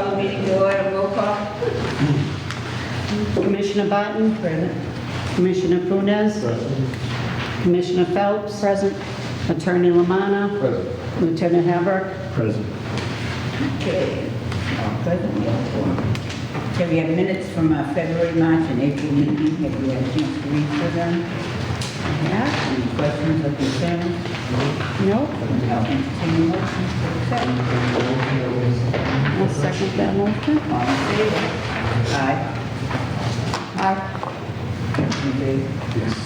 Call the meeting to order, roll call. Commissioner Barton? Present. Commissioner Funes? Commissioner Phelps? Present. Attorney Lamanna? Present. Lieutenant Haber? Present. Okay. Present, we have four. Okay, we have minutes from February, March, and April meeting. Have you had a chance to read through them? Yeah. Any questions or concerns? No. I'll entertain a motion to accept. I'll second that motion. All in favor? Aye. Aye. In favor? Yes.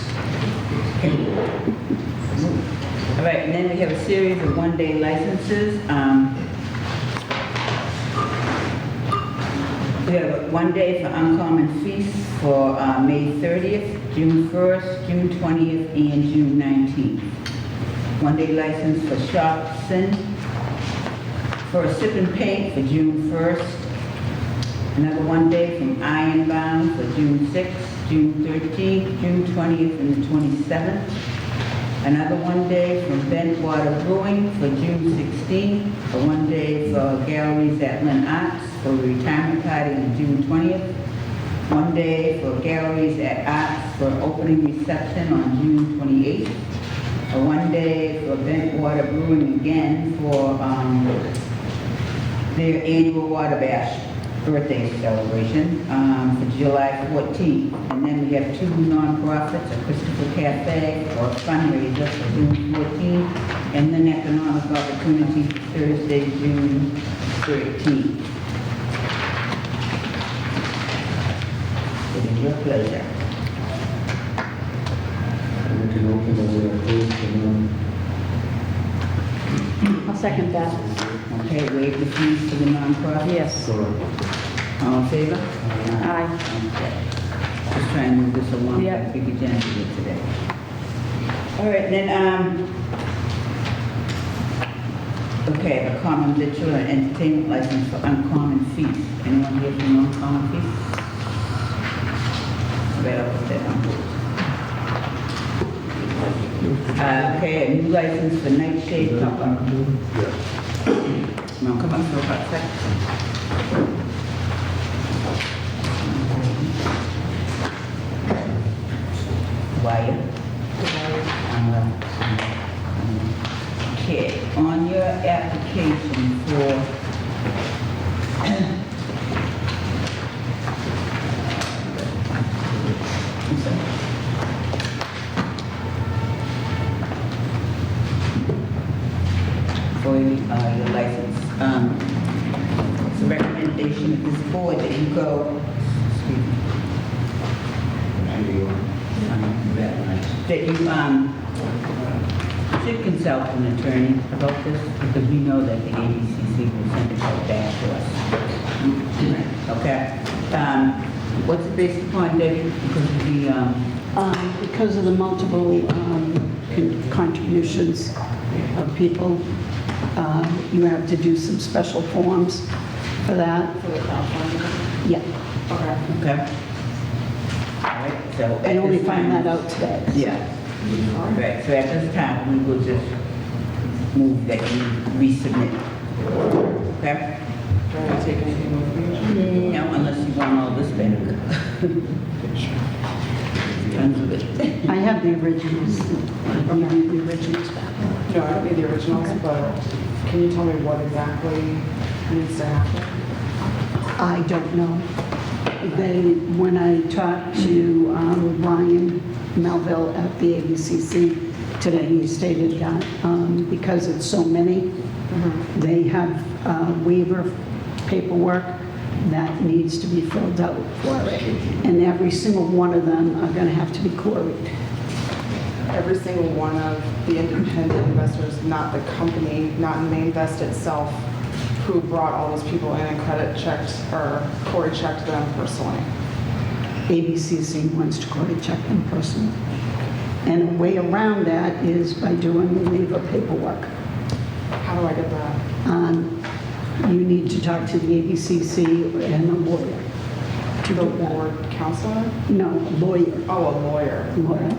All right, and then we have a series of one-day licenses. We have one day for uncommon feasts for May 30th, June 1st, June 20th, and June 19th. One-day license for Shopson for a sip and paint for June 1st. Another one day from Ironbound for June 6th, June 13th, June 20th, and the 27th. Another one day from Bentwater Brewing for June 16th. A one day for Galleries at Lynn Arts for a retirement party on June 20th. One day for Galleries at Arts for opening reception on June 28th. A one day for Bentwater Brewing again for their annual Water Bash birthday celebration for July 14th. And then we have two nonprofits, a Christopher Cafe or a fundraiser for June 14th, and then Economic Opportunity Thursday, June 13th. It is your pleasure. We can open the close the I'll second that. Okay, waive the fees to the nonprofit? Yes. All in favor? Aye. Okay. Just trying to move this along, Yeah. got a big agenda here today. All right, then, okay, a common victual and entertainment license for uncommon feasts. Anyone here from uncommon feasts? Right up with that one. Okay, a new license for Nightshade Pub-Up. No, come on for a hot second. Wire. Okay, on your application for your license. It's a recommendation of this board that you go, excuse me, that you should consult an attorney about this, because we know that the ABCC will send it out back to us. Okay. What's it based upon, Debbie? Because of the multiple contributions of people, you have to do some special forms for that. For the crowdfunding? Yeah, Okay. All right, so. I only found that out today. Yeah. Right, so at this time, we will just move that you resubmit. Okay? Do I have to take anything with me? No, unless you want all this back. Tons of it. I have the originals. I need the originals back. No, I don't need the originals, but can you tell me what exactly needs to happen? I don't know. When I talked to Ryan Melville at the ABCC today, he stated that because it's so many, they have waiver paperwork that needs to be filled out for it. And every single one of them are going to have to be queried. Every single one of the independent investors, not the company, not Mainvest itself, who brought all those people in and credit checked or Corey checked them personally. ABCC wants to credit check them personally. And a way around that is by doing the waiver paperwork. How do I get that? You need to talk to the ABCC and a lawyer to The do that. board counselor? No, a lawyer. Oh, a lawyer. Lawyer.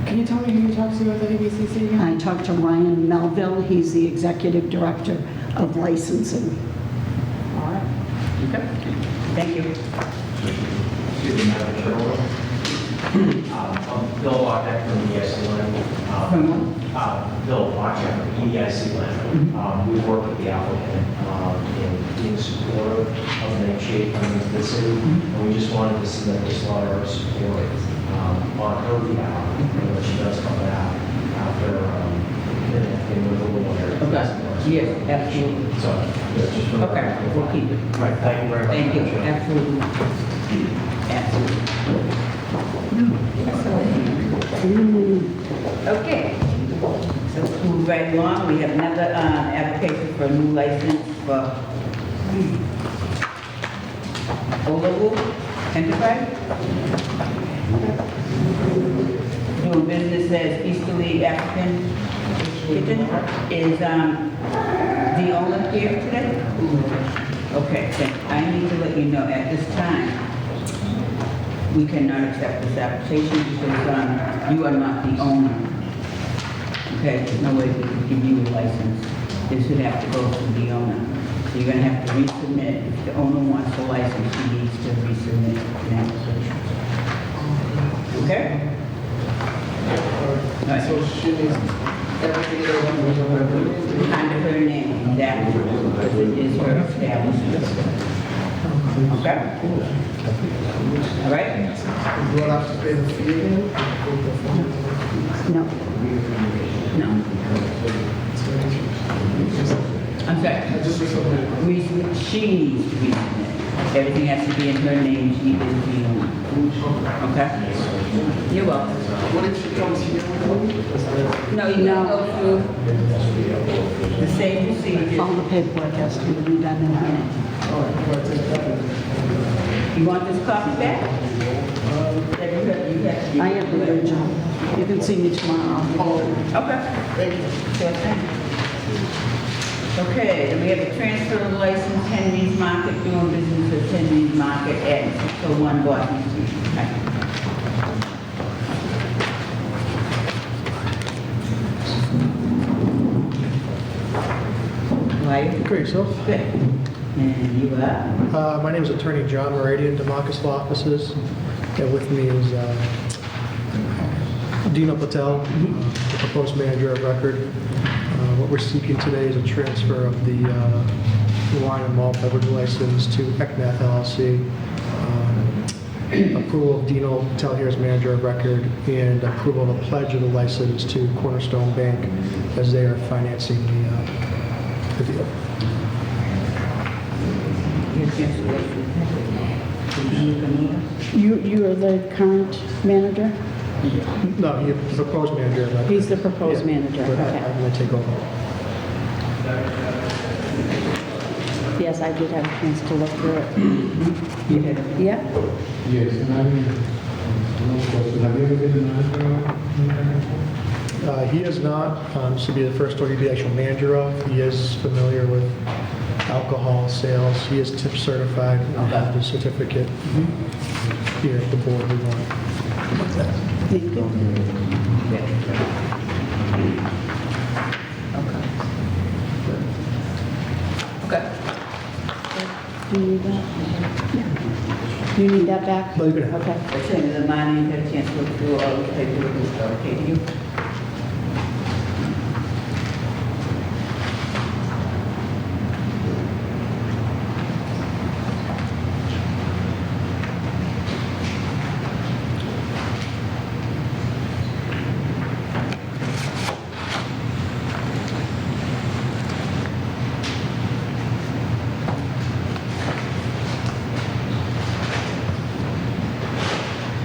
Can you tell me who you talked to at the ABCC again? I talked to Ryan Melville. He's the executive director of licensing. Thank you. Excuse me, Madam Chairwoman. I'm Bill Wachek from EDIC Land. From what? Bill Wachek from EDIC Land. We work with the applicant in being supportive of the name change coming into the city. And we just wanted to submit this letter of support on her behalf, when she does come back after in the little area. Okay. Yes, absolutely. So, yeah, just for the Okay, we'll keep it. Right, thank you very much. Thank you, Madam Chair. absolutely. Absolutely. Okay, so let's move right along. We have another application for a new license for Olawu Enterprise. Doing business as Easterly African Kitchen. Is the owner here today? Okay, then I need to let you know at this time, we cannot accept this application because you are not the owner. Okay, there's no way we can give you a license. This would have to go to the owner. So you're gonna have to resubmit. If the owner wants a license, he needs to resubmit an application. Okay? All right. So she needs everything that Under her name, that is her establishment. Okay? All right? Do I have to pay the fee again? No. No. I'm sorry. I just resubmitted. She needs to be submitted. Everything has to be in her name, she is the owner. Okay? You're welcome. What if she comes here with me? No, you gotta go through the same procedure. All the paperwork has to be redone in her name. All right, do I take that? You want this copy back? I have the original. You can see me tomorrow. Okay. Thank you. Sure thing. Okay, then we have a transfer of license, Henry's Market, doing business as Henry's Market at 601 Boston Street. Okay. Why? Great, yourself? Good. And you are? My name is Attorney John Moradian, Democus Law Offices. And with me is Dino Patel, the proposed manager of record. What we're seeking today is a transfer of the wine and malt beverage license to ECMAth LLC. Approval of Dino Patel here as manager of record, and approval of a pledge of the license to Cornerstone Bank as they are financing the deal. You are the current manager? No, he's the proposed manager of record. He's the proposed Yeah. manager, But okay. I'm going to take over. Yes, I did have a chance to look through it. You had it. Yeah? Yes, and I mean, no question. Have you ever been an He is not. This will be the first store he'd be the actual manager of. He is familiar with alcohol sales. He is tip certified. I'll have the certificate here at the board. We want. Thank you. Okay. Do you need that? Yeah. You need that back? No, you can have it. Okay. That's it, the money, you had a chance to look through all the paperwork, okay, to you?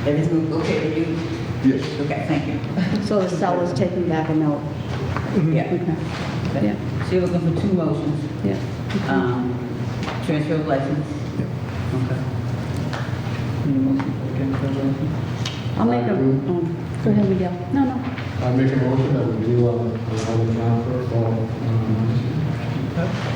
Everything okay with you? Yes. Okay, thank you. So the seller's taking back a note? Yeah. Okay. Yeah. So you're looking for two motions, Yeah. transfer of license? Okay. Need a motion for transfer of license? I'll make a, I do. go ahead, Miguel. No, no. I make a motion that we do allow the transfer for,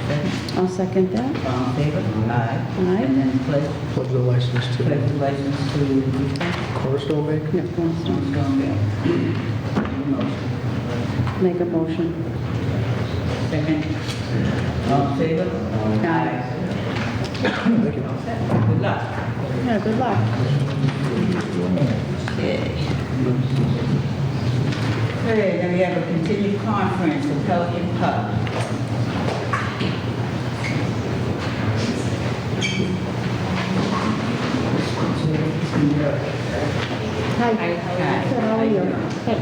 Second? I'll second that. All in favor? Aye. Aye. And then pledge Pledge the license the to license to which one? Cornerstone Bank. Yeah, Cornerstone. Stone Valley. Motion. Make a motion. Second? All in favor? Aye. Thank you. Good luck. luck. Yeah, good luck. Okay. Okay, then we have a continued conference at Pelican Pub. Hi. Hi. Good, how are you? Good.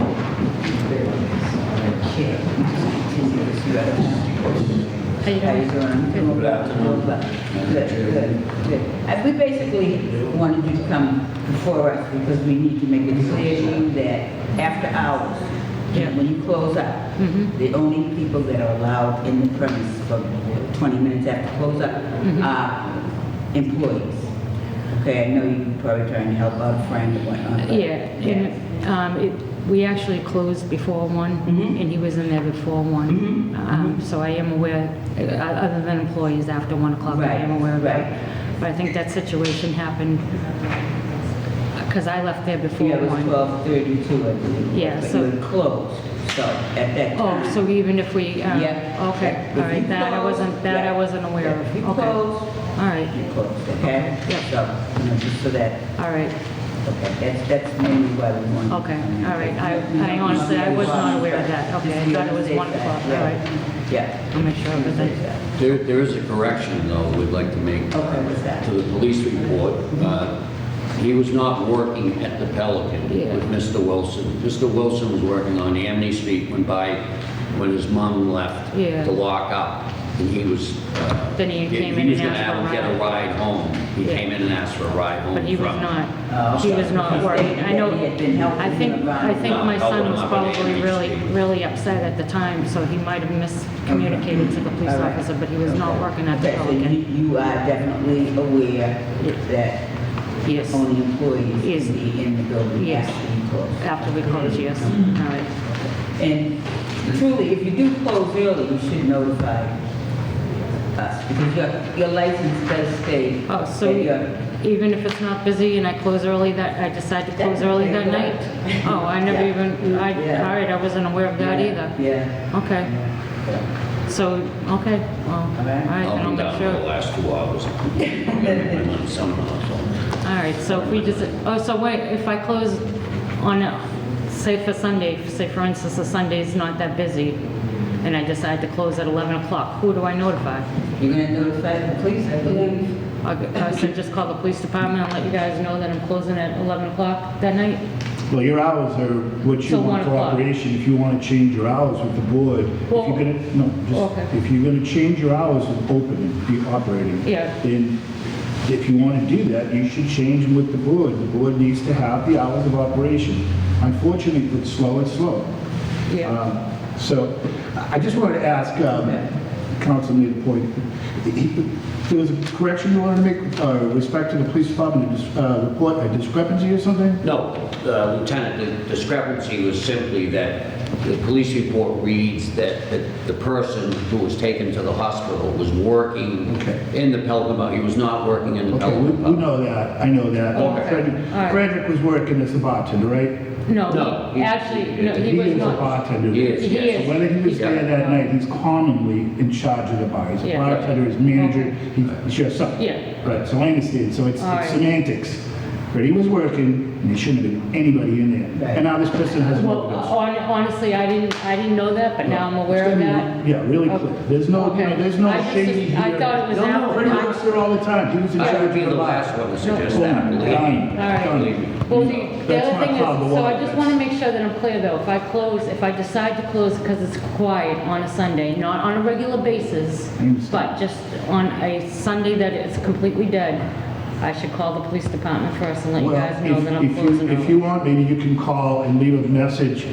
Okay, continue this. You have- How you How you doing? doing? Good afternoon. Good. We basically wanted you to come before us because we need to make it clear to you that after hours, Yeah. when you close up, the only people that are allowed in the premise for 20 minutes after close up are employees. Okay, I know you're probably trying to help out a friend or whatnot. but- Yeah, and we actually closed before 1, Mhm. and he was in there before 1. So I am aware, other than employees after 1 o'clock, I am aware of that. Right. But I think that situation happened because I left there before Yeah, it was 1. 12:32, I believe. Yeah, But so- you were closed, so at that time. Oh, so even if we, Yeah. okay, If all right, you that I close, wasn't, yeah. aware Yeah, if you of. Okay, close, all right, you close, okay? Yeah. So, just so that, all right, okay, that's mainly why we want. okay, all right. I honestly, I was not aware of that. Okay, I thought it was 1 o'clock, all right. Yeah. I'll make sure of it. There is a correction, though, we'd like to make Okay, what's that? to the police report. He was not working at the Pelican Yeah. with Mr. Wilson. Mr. Wilson was working on Amity Street when his mom left Yeah. to lock up. And he was... Then he came in He was and gonna asked for a have him get a ride. ride home. He Yeah. came in and asked for a ride home But he was from- not, he was not working. I know, He had been helping I think him around. my son helping was him up on probably Amity really, Street. really upset at the time, so he might have miscommunicated to the police All right. officer, but he was not working at the Okay, so Pelican. you are definitely aware that Yes, only employees Yes. can be in the building Yes. after you close. after we closed, yes, all right. And truly, if you do close early, you should notify us, because your license does state Oh, so that you're... even if it's not busy and I close early I decide to close early that night? Oh, I never Yeah. even, Yeah. all right, I wasn't aware of that either. Yeah. Okay, so, okay, well, all right, then I'll I'll be make down for the sure. last 2 hours. Somehow, so. All right, so if we just, oh, so wait, if I close on, say for Sunday, say for instance, the Sunday's not that busy, and I decide to close at 11 o'clock, who do I notify? You're gonna notify the police, I believe. So just call the police department and let you guys know that I'm closing at 11 o'clock that night? Well, your hours are what you Till want 1 for o'clock. operation. If you want to change your hours with the board, if Well, you're gonna, no, okay. just, if you're gonna change your hours of opening, be operating. Yeah. Then, if you want to do that, you should change them with the board. The board needs to have the hours of operation. Unfortunately, it's slow and slow. Yeah. So, I just wanted to ask, Council made a point. There was a correction you wanted to make, with respect to the police department, report, a discrepancy or something? No, Lieutenant, the discrepancy was simply that the police report reads that the person who was taken to the hospital was working Okay. in the Pelican Bar. He was not working in the Okay, we Pelican Bar. know that, I know that. Okay. Frederick- All right. Frederick was working as a bartender, right? No, No, he he's- actually, no, He he was is a not. bartender. He is, He yes. is. So whether he was Yeah. there that night, he's commonly in charge of the bar. He's a Yeah. bartender, he's manager, he's your son. Yeah. Right, so I understand, so it's All right. semantics. But he was working, and there shouldn't have been anybody in there. Right. And now this person has an Well, overdose. honestly, I didn't know that, but now I'm aware of that. Yeah, really Okay. clear. There's no, Okay. there's no I just- shady I here. thought it was No, after- Freddie works there all the time. He was in I charge would of be the the bar. last one to suggest Boom, that, believe me. done, All right. done. Well, the That's other not thing is, how the so law I just is. want to make sure that I'm clear though, if I decide to close because it's quiet on a Sunday, not on a regular basis, I understand. but just on a Sunday that it's completely dead, I should call the police department first and let you Well, guys know that I'm if closing if you early. want, maybe you can call and leave a message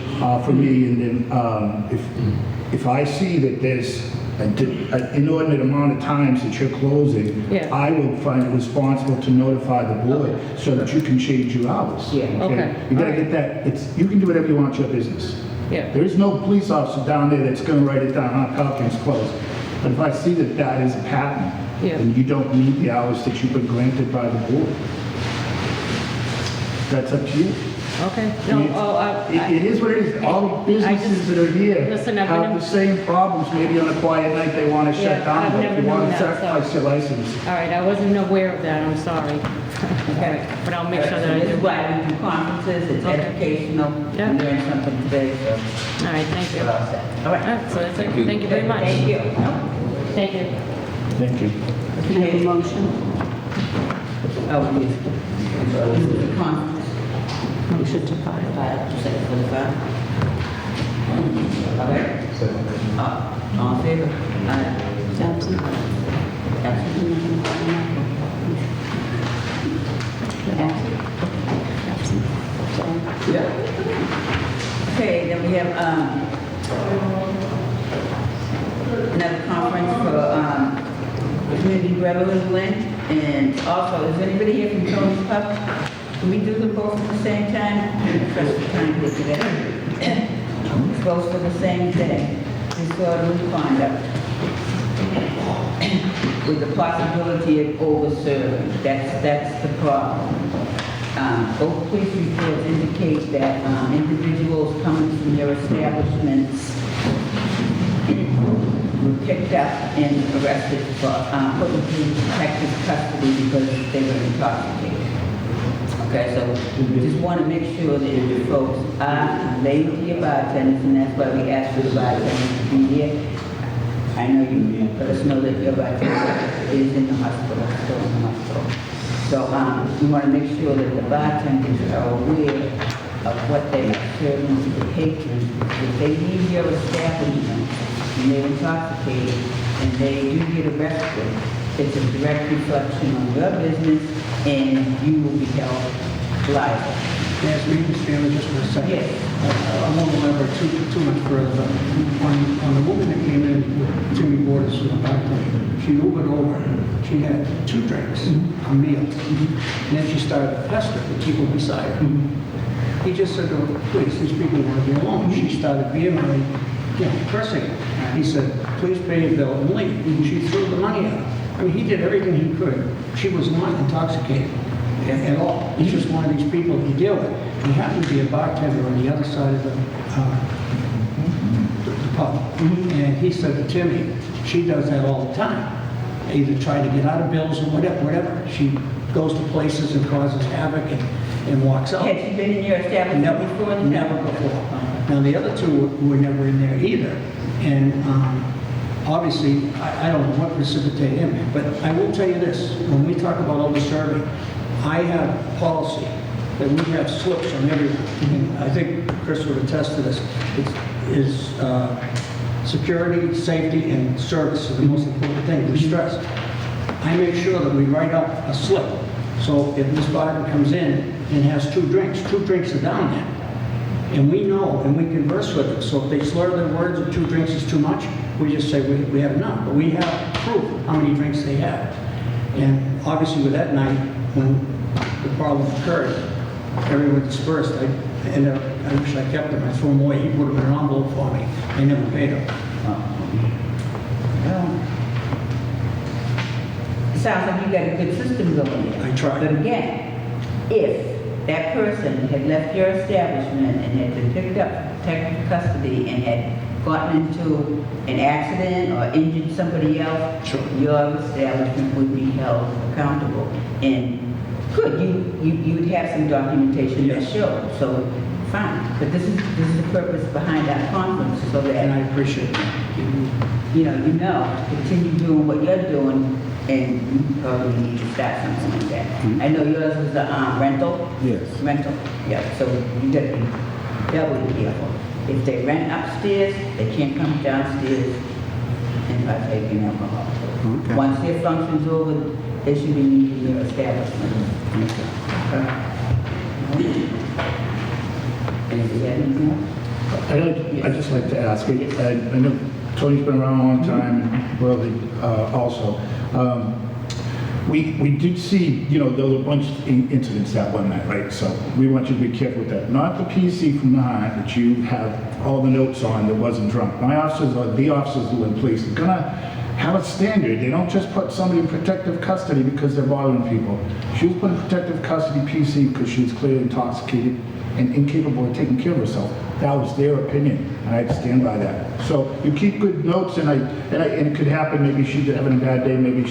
for me, and then if I see that there's an inordinate amount of times that you're closing, Yeah. I will find it responsible to notify the board so that you can change your hours. Yeah. Okay. You gotta Alright. get that, you can do whatever you want, your business. Yeah, There is no police officer down there that's gonna write it down, Pelican's closed. But if I see that that is a pattern, Yeah. then you don't meet the hours that you've been granted by the board. That's up to you. Okay. I mean, No, It is what it is. All the businesses that are here Listen, I've have been- the same problems. Maybe on a quiet night, they want to shut Yeah, down, I've but if never you want known to that, so- sacrifice your license. all right, I wasn't aware of that, I'm sorry. Okay, but I'll make sure that I This do. is why we do conferences, it's Okay. educational. Yeah. We learned something today, so All right, thank you. we're all set. All All right. right, so that's it. Thank you. Thank you very much. Thank you. Thank you. Thank you. Can I have a motion? Oh, yes. This is the conference. Motion to file. Second for the file. All right. All in favor? Aye. Absent. Absent. Absent. Sorry. Okay, then we have another conference for community revenue Lynn. And also, is anybody here from Tony's Pub? Can we do them both at the same time? Press the time here today. It's both for the same day, disorderly conduct. With the possibility of over-serving. That's the problem. Both police reports indicate that individuals coming from their establishments were picked up and arrested for put into protective custody because they were intoxicated. Okay, so we just want to make sure that the folks are related to your bartenders, and that's why we asked for the bartenders to be here. I know you let us know that your bartender is in the hospital, still in the hospital. So we want to make sure that the bartenders are aware of what they are serving to the patrons. If they leave your establishment and they're intoxicated and they do get arrested, it's a direct reflection on your business and you will be held liable. May I speak, Mr. Chairman, just for a second? Yes. I won't elaborate too much further, but on the woman that came in with Jimmy Borders from the back lane, she Ubered over. She had 2 drinks, a meal, and then she started to pester the people beside her. He just said to her, please, these people want to be alone. She started vehemently, cursing her. He said, please pay your bill and leave. She threw the money at him. I mean, he did everything he could. She was not intoxicated at all. He's just one of these people you deal with. He happened to be a bartender on the other side of the pub. And he said to Timmy, she does that all the time. Either try to get out of bills or whatever. She goes to places and causes havoc and walks out. Had she been in your establishment Never before? before, never before. Now, the other 2 were never in there either. And obviously, I don't know what precipitated him, but I will tell you this, when we talk about over-serving, I have policy that we have slips on everyone. And I think Chris would attest to this. It's security, safety, and service are the most important thing, we stress. I make sure that we write up a slip. So if Ms. Barton comes in and has 2 drinks are down there. And we know, and we converse with them. So if they slur their words and 2 drinks is too much, we just say we have enough. But we have proof how many drinks they have. And obviously with that night, when the problem occurred, everyone dispersed. I wish I kept them. I threw them away. He put them in an envelope for me. I never paid them. Well, it sounds like you got a good system going there. I tried. But again, if that person had left your establishment and had been picked up for protective custody and had gotten into an accident or injured somebody else, Sure. your establishment would be held accountable. And good, you'd have some documentation that Yes. shows. So fine. But this is the purpose behind that conference, so that And I appreciate that. you continue doing what you're doing, and you probably need to start something like that. I know yours was the rental. Yes. Rental, yeah, so you gotta be doubly careful. If they rent upstairs, they can't come downstairs and partake in alcohol. Okay. Once their function's over, they should be leaving your establishment. Okay. Anybody have anything else? I'd just like to ask, I know Tony's been around a long time, and Burley also. We did see, there was a bunch of incidents that one night, right? So we want you to be careful with that. Not the PC from behind that you have all the notes on that wasn't drunk. My officers, or the officers who were in police, are gonna have a standard. They don't just put somebody in protective custody because they're bothering people. She was put in protective custody PC because she was clearly intoxicated and incapable of taking care of herself. That was their opinion, and I stand by that. So you keep good notes, and it could happen. Maybe she's having a bad day. Maybe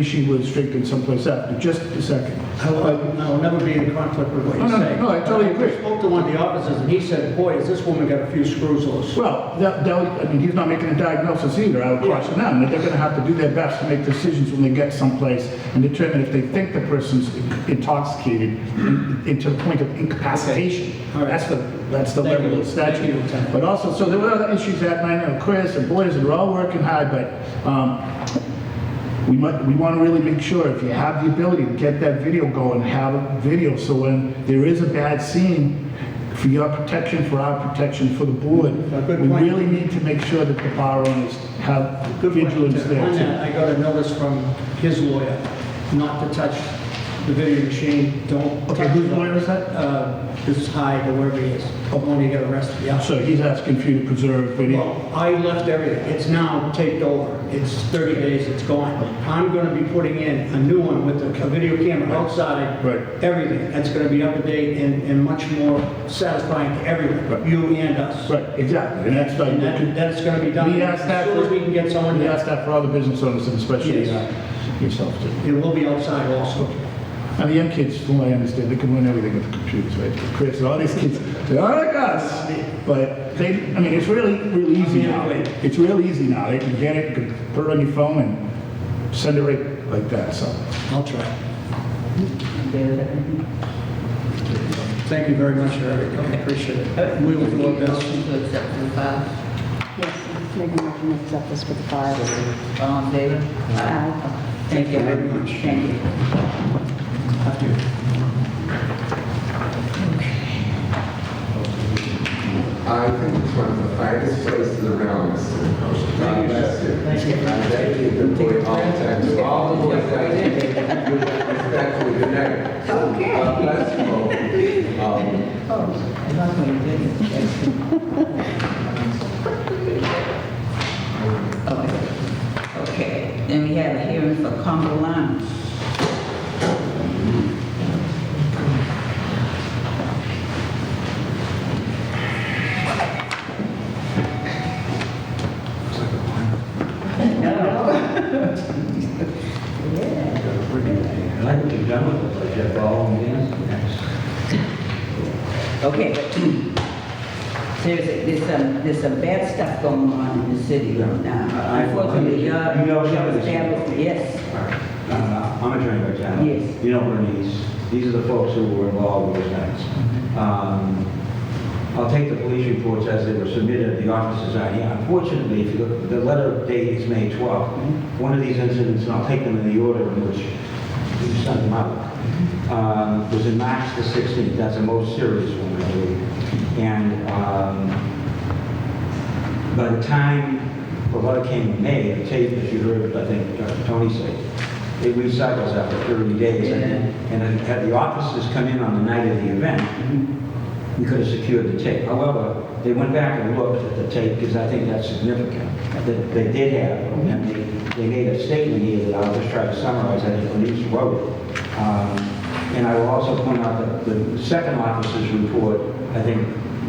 she was restricted someplace else. But just a second. I will never be in conflict with what you No, say. I totally agree. I spoke to one of the officers, and he said, boy, has this woman got a few screws loose. Well, I mean, he's not making a diagnosis either. I would caution them that they're going to have to do their best to make decisions when they get someplace and determine if they think the person's intoxicated to the point of incapacitation. All right. That's the level of Thank you, statute. Lieutenant. But also, so there were other issues that night. I know Chris and Boys, and they're all working hard, but we want to really make sure if you have the ability to get that video going, have a video so when there is a bad scene, for your protection, for our protection, for the board, Good we point. really need to make sure that the bar owners have Good point, vigilance Lieutenant. On there that, too. I got a notice from his lawyer not to touch the video machine. Don't. Okay, whose lawyer is that? This Hyde or wherever he is. When he got arrested, yeah. So he's asking for you to preserve video. Well, I left everything. It's now taped over. It's 30 days, it's gone. I'm going to be putting in a new one with a video camera outside. Right. Everything. That's going to be up to date and much more satisfying to everyone, Right. you and us. Right, exactly, and that's And that's going to be done We as asked that soon as for- we can get someone We there. ask that for all the business owners, and especially Yes. yourself too. It will be outside also. And the young kids, from what I understand, they can run everything with the computers, right? Chris, all these kids, they're not like us. But they, I mean, it's really easy now. It's really easy now. They can get it, you can put it on your phone and send it right like that, so. I'll try. David, anything? Thank you very much for everything. I appreciate it. We will do our best. Motion to accept the file. Yes, make a motion to accept this for the files. All in favor? Aye. Thank you very much. Thank you. After you. I think it's one of the finest places around, Mr. Coach. God bless you. Thank you. Thank you. Good boy, all the time. To all the boys out there, respectfully, good night. Okay. God bless you all. Oh, I'm not going to do it. Okay, then we have a hearing for Congo Lounge. I'd like to be done with it, like Jeff Ball and Okay, but there's some bad stuff going on in the city right now. Unfortunately, You know some of this? establishment, yes, I'm a trained by channel. Yes. You know Bernice. These are the folks who were involved with those nights. I'll take the police reports as they were submitted. The officers are here. Unfortunately, if you look, the letter date is May 12th. One of these incidents, and I'll take them in the order in which you sent them out, was in March the 16th. That's the most serious one, I believe. And by the time the letter came in May, the tape, as you heard, I think Dr. Tony say, it recycles after 30 days. And had the officers come in on the night of the event, we could have secured the tape. However, they went back and looked at the tape because I think that's significant. That they did have, and they made a statement here that I'll just try to summarize. I think Denise wrote it. And I will also point out that the second officer's report, I think,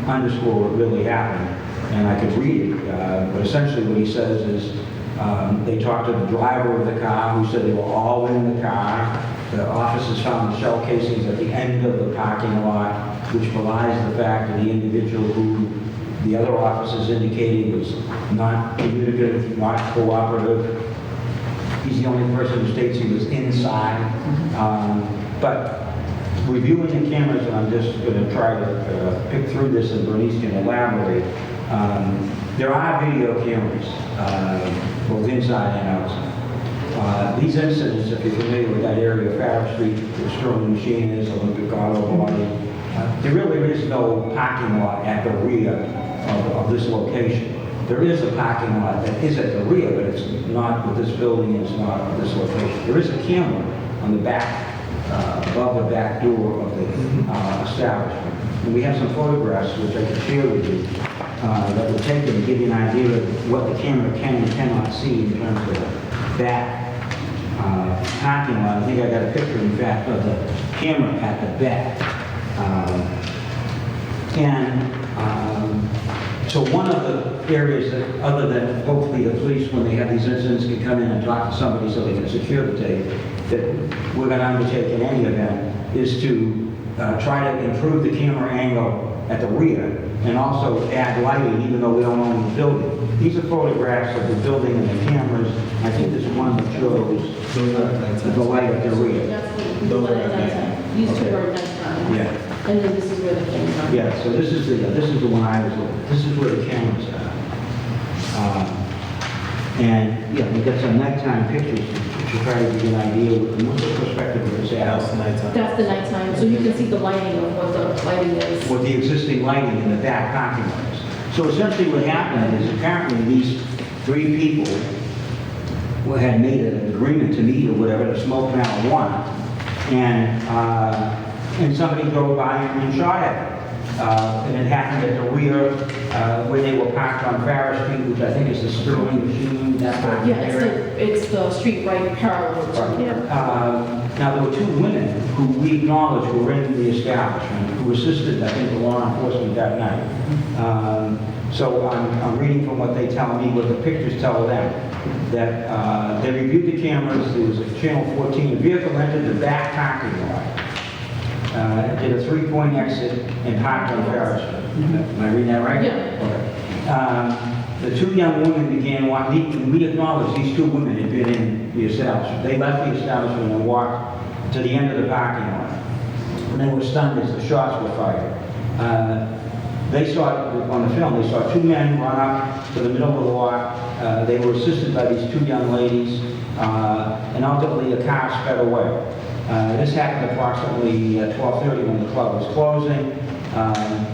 underscore what really happened. And I could read it, but essentially what he says is, they talked to the driver of the car who said they were all in the car. The officers found the shell casings at the end of the parking lot, which belies the fact that the individual who the other officers indicated was not communicative, not cooperative. He's the only person who states he was inside. But reviewing the cameras, and I'm just going to try to pick through this and Bernice can elaborate. There are video cameras, both inside and outside. These incidents, if you're familiar with that area, Farrar Street, where Sterling Machine is, Olympic Auto Body, there really is no parking lot at the rear of this location. There is a parking lot that is at the rear, but it's not with this building, it's not at this location. There is a camera on the back, above the back door of the establishment. And we have some photographs which I can share with you. that were taken to give you an idea of what the camera can and cannot see in terms of the back parking lot. I think I got a picture, in fact, of the camera at the back. So one of the areas that, other than hopefully the police, when they have these incidents, can come in and talk to somebody so they can secure the tape, that we're going to undertake in any event, is to try to improve the camera angle at the rear and also add lighting, even though we don't own the building. These are photographs of the building and the cameras. I think there's one that shows the light at the rear. Those are at nighttime. These two are at nighttime. Yeah. And then this is where the cameras are. Yeah, so this is the one I was looking at. This is where the cameras are. And, yeah, we got some nighttime pictures to try to give you an idea with the perspective of this house. That's the nighttime, so you can see the lighting of what the lighting is. With the existing lighting in the back parking lots. So essentially what happened is apparently these three people had made an agreement to meet or whatever to smoke marijuana, and somebody drove by and shot at them. And it happened at the rear where they were parked on Farris Street, which I think is the Sterling Machine, that parking Yeah, area. it's the street right parallel to. Now, there were two women who we acknowledge were in the establishment, who assisted, I think, the law enforcement that night. So I'm reading from what they tell me, what the pictures tell them, that they reviewed the cameras. There was a channel 14, a vehicle entered the back parking lot, did a three-point exit and parked on Farris Street. Am I reading that right? Yeah. Okay. The two young women began walking. We acknowledge these two women had been in the establishment. They left the establishment and walked to the end of the parking lot. And they were stunned as the shots were fired. They saw, on the film, they saw two men run up to the middle of the lot. They were assisted by these two young ladies, and ultimately a car sped away. This happened approximately 12:30 when the club was closing.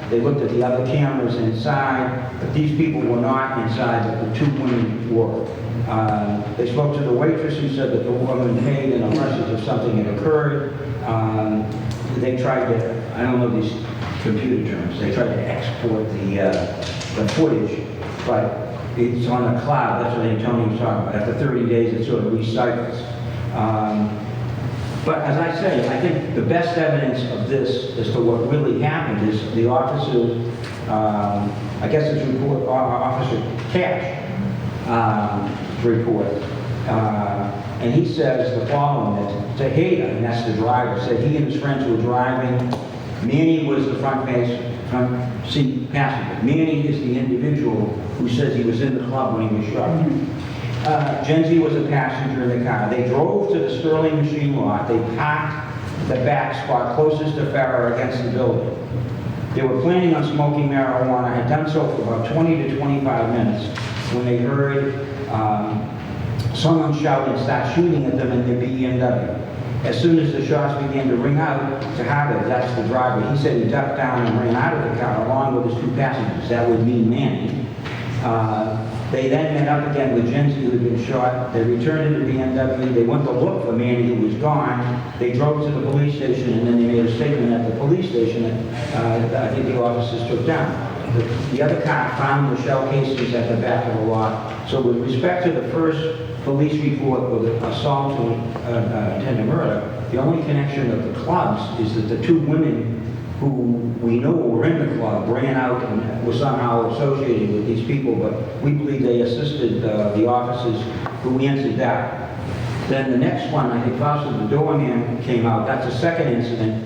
They looked at the other cameras inside, but these people were not inside, but the two women were. They spoke to the waitress who said that the woman paid in a message if something had occurred. They tried to, I don't know these computer terms, they tried to export the footage, but it's on the cloud. That's what Tony was talking about. After 30 days, it sort of recycles. But as I say, I think the best evidence of this as to what really happened is the officer's, I guess it's report, Officer Cash report. And he says the following, that Tejeda, and that's the driver, said he and his friends were driving. Manny was the front seat passenger. Manny is the individual who says he was in the club when he was shot. Genzi was a passenger in the car. They drove to the Sterling Machine lot. They parked the back spot closest to Farrar against the building. They were planning on smoking marijuana, had done so for about 20 to 25 minutes when they heard someone shout and start shooting at them in their BMW. As soon as the shots began to ring out, Tejada, that's the driver, he said he ducked down and ran out of the car along with his two passengers. That would mean Manny. They then met up again with Genzi, who had been shot. They returned to the BMW. They went to look for Manny, who was gone. They drove to the police station, and then they made a statement at the police station that I think the officers took down. The other car found the shell casings at the back of the lot. So with respect to the first police report with assault to intended murder, the only connection of the clubs is that the two women who we know were in the club ran out and were somehow associated with these people, but we believe they assisted the officers who answered that. Then the next one, I think Foster the doorman came out. That's a second incident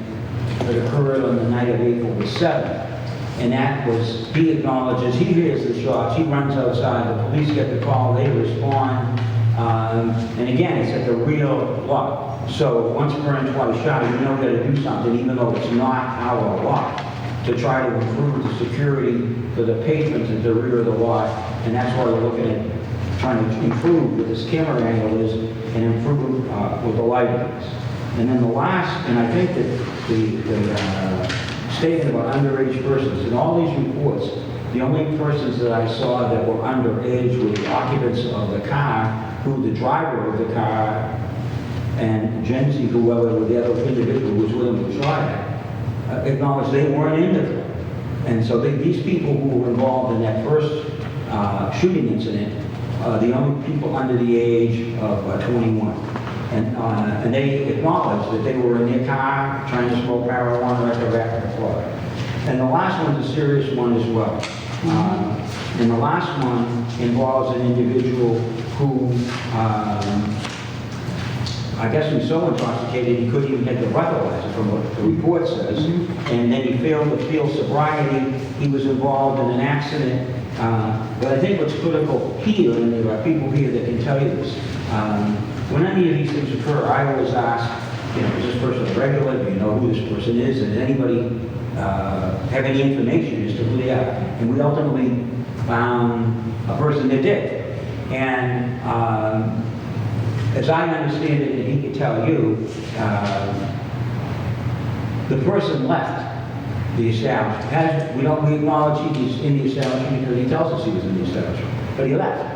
that occurred on the night of April the 7th. And that was, he acknowledges, he hears the shots, he runs outside, the police get the call, they respond. And again, it's at the real lot. So once burned, twice shot, we know we got to do something, even though it's not our lot, to try to improve the security for the patrons at the rear of the lot. And that's why we're looking at trying to improve with this camera angle is, and improve with the lighting. And then the last, and I think that the statement about underage persons, in all these reports, the only persons that I saw that were underage were the occupants of the car, who the driver of the car and Genzi, whoever the other individual was with him was shot at, acknowledged they weren't in the club. And so these people who were involved in that first shooting incident, the only people under the age of 21. And they acknowledged that they were in their car trying to smoke marijuana at the back of the club. And the last one's a serious one as well. And the last one involves an individual who, I guess, was so intoxicated he couldn't even get the breathalyzer from what the report says. And then he failed to feel sobriety. He was involved in an accident. But I think what's critical here, and there are people here that can tell you this, when any of these things occur, I always ask, is this person a regular? Do you know who this person is? And does anybody have any information as to who they are? And we ultimately found a person that did. And as I understand it, and he could tell you, the person left the establishment. We acknowledge he was in the establishment because he tells us he was in the establishment, but he left.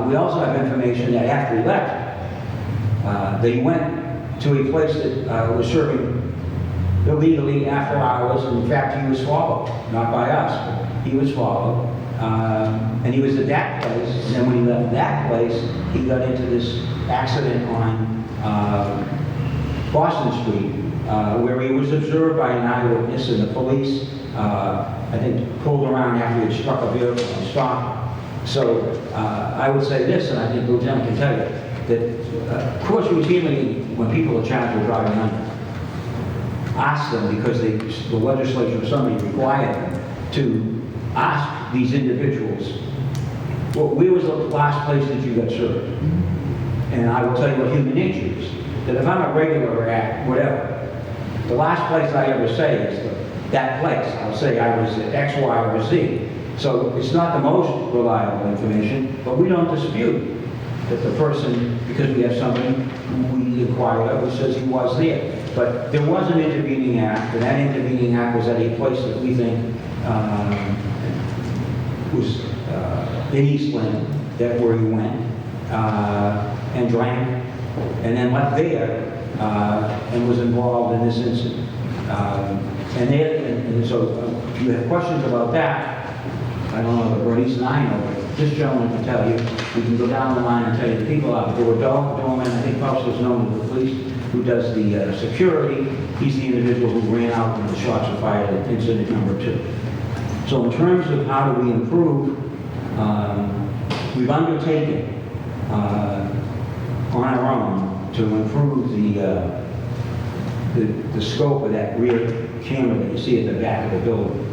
We also have information that after he left, they went to a place that was serving illegally after hours. In fact, he was followed, not by us, but he was followed. And he was at that place, and then when he left that place, he got into this accident on Boston Street, where he was observed by an eyewitness, and the police, I think, pulled around after he had struck a vehicle and stopped. So I would say this, and I think the lieutenant can tell you, that of course routinely when people are charged with driving under, ask them, because the legislature or somebody required them to ask these individuals, well, where was the last place that you got served? And I will tell you what human nature is, that if I'm a regular at whatever, the last place I ever say is that place. I'll say I was at X, Y, or Z. So it's not the most reliable information, but we don't dispute that the person, because we have somebody who we inquired of who says he was there. But there was an intervening act, and that intervening act was at a place that we think was in East Lynn, that where he went, and drank, and then left there, and was involved in this incident. And so if you have questions about that, I don't know, but Bernice and I know, but this gentleman can tell you. We can go down the line and tell you the people out there. Dorman, I think Fausto's known to the police, who does the security. He's the individual who ran out when the shots were fired at incident number 2. So in terms of how do we improve, we've undertaken on our own to improve the scope of that rear camera that you see at the back of the building,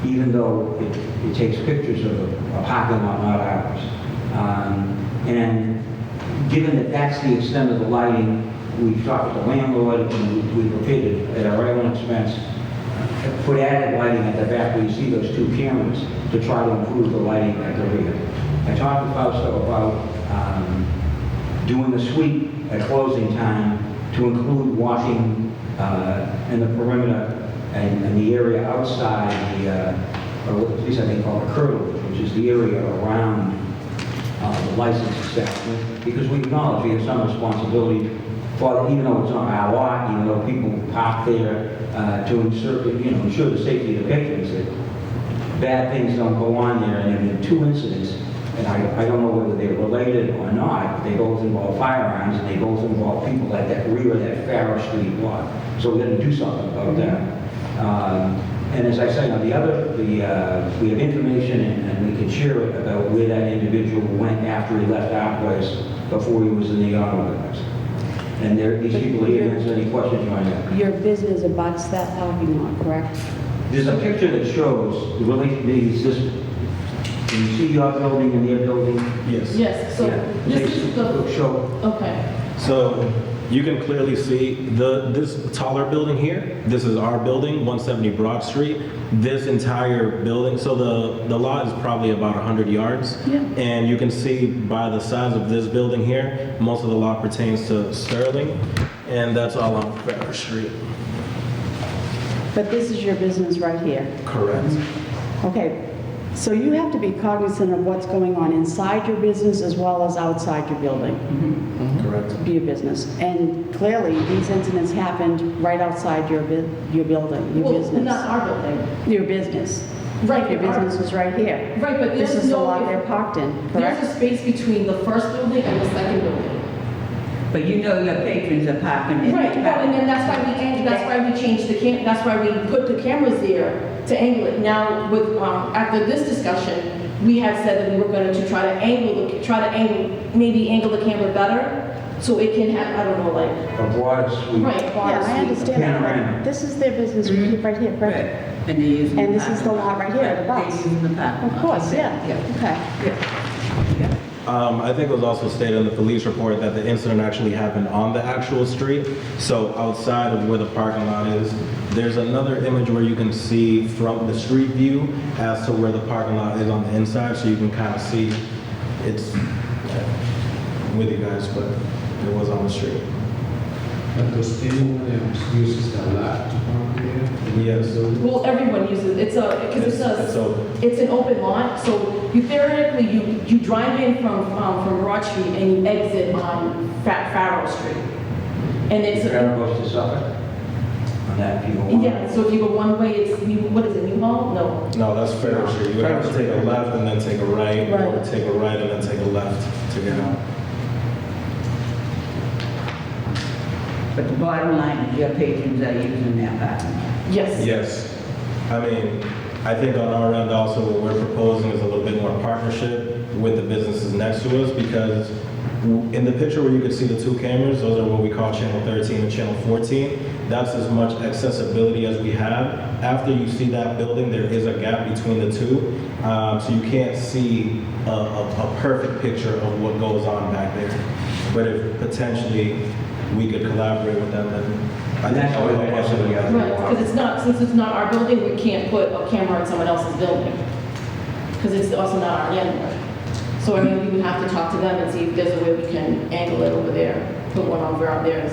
even though it takes pictures of a parking lot, not ours. And given that that's the extent of the lighting, we've talked to the landlord, and we've prepared at our own expense, put added lighting at the back where you see those 2 cameras to try to improve the lighting at the rear. I talked to Fausto about doing a sweep at closing time to include washing in the perimeter and the area outside or at least I think called a curtilage, which is the area around the license establishment, because we acknowledge we have some responsibility for it, even though it's on our lot, even though people park there to ensure the safety of the patrons, that bad things don't go on there. And there have been 2 incidents, and I don't know whether they're related or not, but they both involve firearms, and they both involve people at that rear of that Farrow Street lot. So we're going to do something about that. And as I say, on the other, we have information, and we can share it about where that individual went after he left our place, before he was in the automobile. And these people here, answer any questions you might have. Your business abuts that parking lot, correct? There's a picture that shows the existence. Can you see your building and their building? Yes, so Yeah. this is the, Show. okay. So you can clearly see this taller building here. This is our building, 170 Broad Street. This entire building, so the lot is probably about 100 yards. Yeah. And you can see by the size of this building here, most of the lot pertains to Sterling, and that's all on Farrow Street. But this is your business right here. Correct. Okay, So you have to be cognizant of what's going on inside your business as well as outside your building. Correct. Your business. And clearly, these incidents happened right outside your building, your Well, business. not our building. Your business. Right, Your our- business is right here. Right, but This there's is the no- lot they're parked in, There's correct? a space between the first building and the second building. But you know your patrons are parking in the Right, well, and then back. that's why we changed that's why we put the cameras there to angle it. Now, with, after this discussion, we had said that we were going to try to maybe angle the camera better, so it can have, I don't know, like, A broad sweep. right, Yeah, bars, I understand that, Panorama. but this is their business right here, correct? Right. And they're using the And this is the parking lot right here, the Right, bus. They're using the parking lot. Of course, yeah, okay. Yeah. I think it was also stated in the police report that the incident actually happened on the actual street. So outside of where the parking lot is, there's another image where you can see from the street view as to where the parking lot is on the inside. So you can kind of see it's with you guys, but it was on the street. But does anyone uses the lot to park there? Yes. well, everyone uses, It's open. it's an open lot, so you theoretically, you drive in from Broad Street and you exit on Farrow Street. And it's, Farrow goes to Suffolk on that people want. yeah, so if you go one way, it's, what is it, Newhall? No. No, that's Fair Street. You would have to take a left and then take a right, or Right. take a right and then take a left to get out. But the bottom line is your patrons are using their parking lot. Yes. Yes. I mean, I think on our end also, what we're proposing is a little bit more partnership with the businesses next to us, because in the picture where you can see the two cameras, those are what we call channel 13 and channel 14. That's as much accessibility as we have. After you see that building, there is a gap between the two. So you can't see a perfect picture of what goes on back there. But if potentially we could collaborate with them, then I And think that's that would what help us. we have. Right, because it's not, since it's not our building, we can't put a camera in someone else's building. Because it's also not our landlord. So I mean, we would have to talk to them and see if there's a way we can angle it over there, put one over out theirs.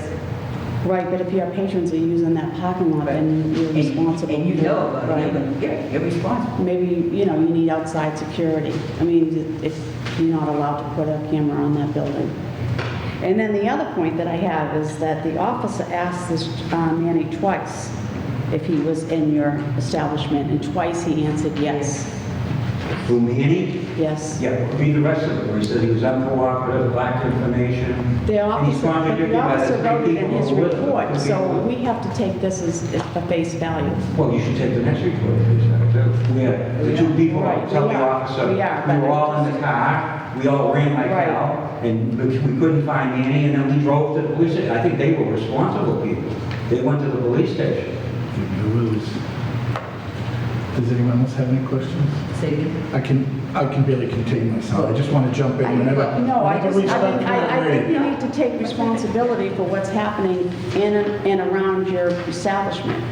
Right, but if your patrons are using that parking lot, then you're responsible. And you know about Right. it, you're responsible. Maybe, you know, you need outside security. I mean, if you're not allowed to put a camera on that building. And then the other point that I have is that the officer asked this Manny twice if he was in your establishment, and twice he answered yes. Who, Manny? Yes. Yeah, read the rest of it, where he said he was uncooperative, lacked information. The And he's officer, but contradicted the by the officer three wrote it in people his who were with him. report, so we have to take this as a face value. Well, you should take the next report, please, too. We had the two people, Right, tell we the are. officer, We are, we were but- all in the car, we all ran like Right. hell, and we couldn't find Manny, and then we drove to the police station. I think they were responsible people. They went to the police station. Does anyone else have any questions? Say it again. I can barely contain myself. I just want to jump in whenever. No, I whenever we just, start I think to you need to take responsibility for what's happening in and around your establishment.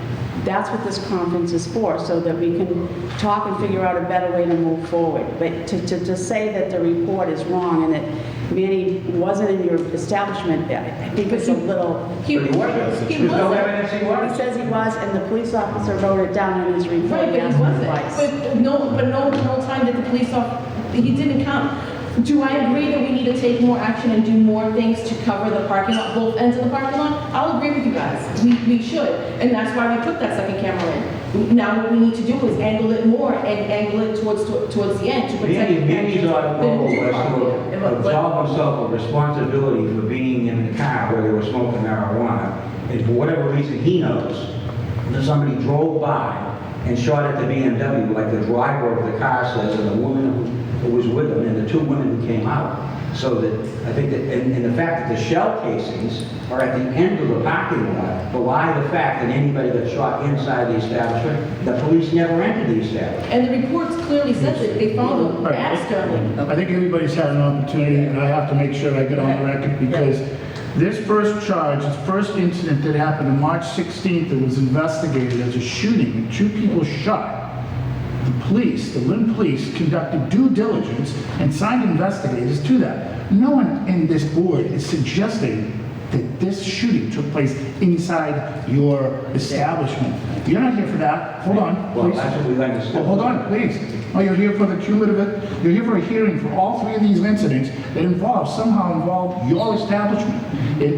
That's what this conference is for, so that we can talk and figure out a better way to move forward. But to say that the report is wrong and that Manny wasn't in your establishment, I think it's a little... He But he wasn't. There's no evidence he He was. says he was, and the police officer wrote it down in his report. Right, but Yes, he wasn't. twice. But no time did the police he didn't come. Do I agree that we need to take more action and do more things to cover the parking lot, both ends of the parking lot? I'll agree with you guys. We should, and that's why we put that second camera in. Now what we need to do is angle it more and angle it towards the end to protect. Manny's our role was to But- absolve himself of responsibility for being in the car where they were smoking marijuana. And for whatever reason he knows, that somebody drove by and shot at the BMW, like the driver of the car says, and the woman who was with him, and the two women who came out. So that, I think that, and the fact that the shell casings are at the end of the parking lot belie the fact that anybody got shot inside the establishment. The police never entered the establishment. And the reports clearly said that they found them at Sterling. I think everybody's had an opportunity, and I have to make sure I get on the record, because this first charge, this first incident that happened on March 16th, it was investigated as a shooting, and two people shot. The police, the Lynn police, conducted due diligence and signed investigators to that. No one in this board is suggesting that this shooting took place inside your establishment. You're not here for that. Hold on, Well, please. that's what we understood. Well, hold on, please. or you're here for the cumulative, you're here for a hearing for all three of these incidents that somehow involve your establishment.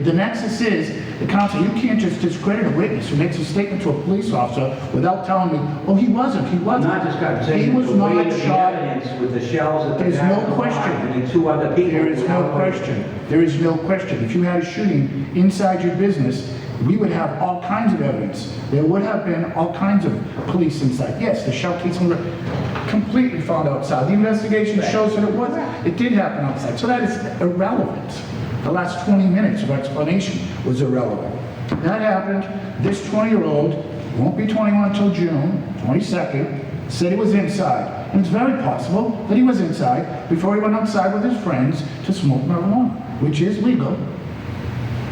The nexus is, the council, you can't just discredit a witness who makes a statement to a police officer without telling me, oh, he wasn't. Not just got He saying was the not weight of the shot. evidence with the shells at the There's back no of the question. line and the two other people. There is no question. There is no question. If you had a shooting inside your business, we would have all kinds of evidence. There would have been all kinds of police inside. Yes, the shell casing were completely found outside. The investigation shows that it did happen outside. So that is irrelevant. The last 20 minutes of explanation was irrelevant. That happened. This 20-year-old won't be 21 until June 22nd, said he was inside. And it's very possible that he was inside before he went outside with his friends to smoke marijuana, which is legal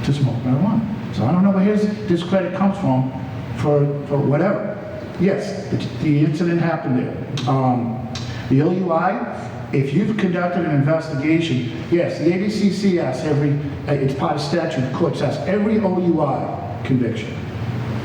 to smoke marijuana. So I don't know where his discredit comes from for whatever. Yes, the incident happened there. The OUI, if you've conducted an investigation, yes, the ABCC asks it's part of statute, the courts ask every OUI conviction,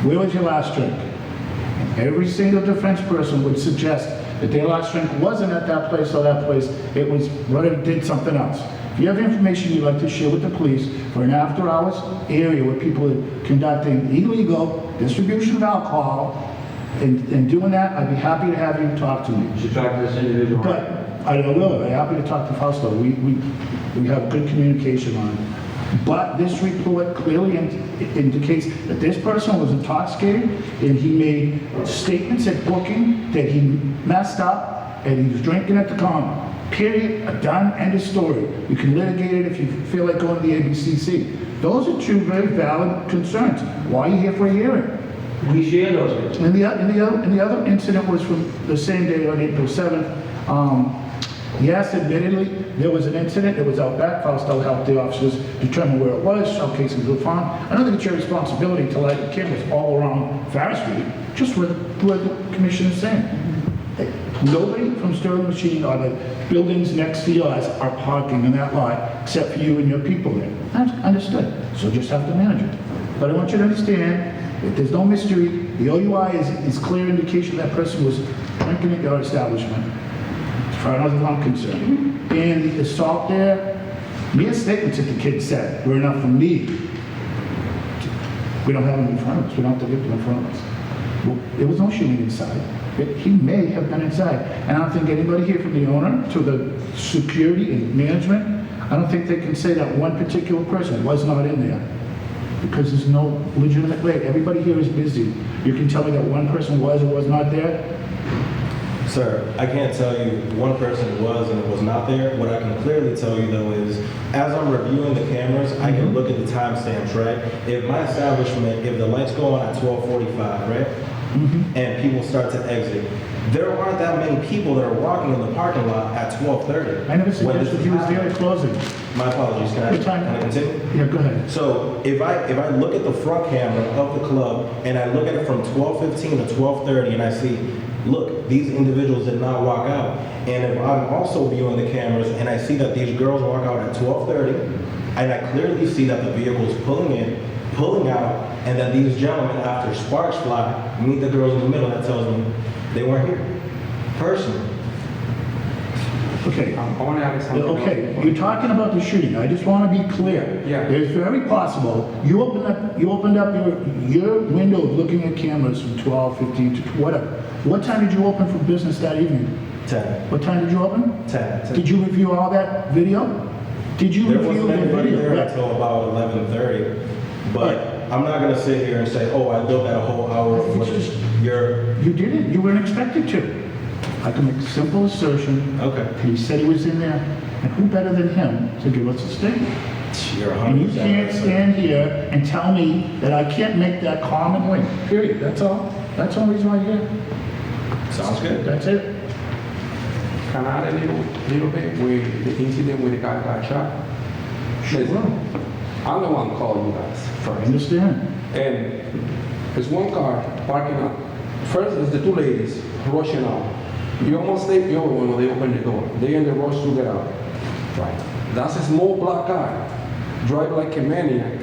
where was your last drink? And every single defense person would suggest that their last drink wasn't at that place or that place, it was whether it did something else. If you have information you'd like to share with the police for an after-hours area where people are conducting illegal distribution of alcohol and doing that, I'd be happy to have you talk to me. You should talk to this individual. But I will. I'm happy to talk to Fausto. We have good communication on it. But this report clearly indicates that this person was intoxicated and he made statements at booking that he messed up and he was drinking at the counter. Period. Done. End of story. You can litigate it if you feel like going to the ABCC. Those are two very valid concerns. Why are you here for a hearing? We share those. And the other incident was from the same day on April 7th. Yes, admittedly, there was an incident. It was out back. Fausto helped the officers determine where it was. Shell casings were found. I don't think it's your responsibility to light the cameras all around Farris Street, just where the commission is saying. Nobody from Sterling Machine or the buildings next to yours are parking in that lot except for you and your people there. That's understood. So just have to manage it. But I want you to understand that there's no mystery. The OUI is clear indication that person was drinking at your establishment, as far as I'm concerned. And the assault there, mere statements that the kid said were enough for me. We don't have them in front of us. We don't have the victim in front of us. Well, there was no shooting inside. He may have been inside. And I don't think anybody here from the owner to the security and management, I don't think they can say that one particular person was not in there. Because there's no legitimate way. Everybody here is busy. You can tell me that one person was or was not there? Sir, I can't tell you one person was and was not there. What I can clearly tell you though is, as I'm reviewing the cameras, I can look at the timestamps, right? If my establishment, if the lights go on at 12:45, right? And people start to exit, there aren't that many people that are walking in the parking lot at 12:30. I never suggested he was there at closing. My apologies, can I continue? Yeah, go ahead. So if I look at the front camera of the club and I look at it from 12:15 to 12:30 and I see, look, these individuals did not walk out. And if I'm also viewing the cameras and I see that these girls walk out at 12:30 and I clearly see that the vehicle is pulling in, pulling out, and that these gentlemen, after sparks fly, meet the girls in the middle, that tells me they weren't here. Personally. Okay. I want to add something. Okay, you're talking about the shooting. I just want to be clear. Yeah. It's very possible you opened up your window of looking at cameras from 12:15 to whatever. What time did you open for business that evening? 10. What time did you open? 10. Did you review all that video? Did you There review wasn't the anybody video? there until about 11:30. But I'm not going to sit here and say, oh, I built that a whole hour for this. You didn't. You weren't expected to. I can make a simple assertion. Okay. He said he was in there, and who better than him to give us a statement? You're 100% And you can't right, sir. stand here and tell me that I can't make that common win. Period. That's all. That's the only reason why you're here. Sounds good. That's it. Can I add a little bit with the incident where the guy got shot? Listen, I'm the one calling you guys I first. understand. And there's one car parking up. First, there's the two ladies rushing out. You almost take the other one when they open the door. They in the rush to get out. Right. That's a small black car. Drive like a maniac.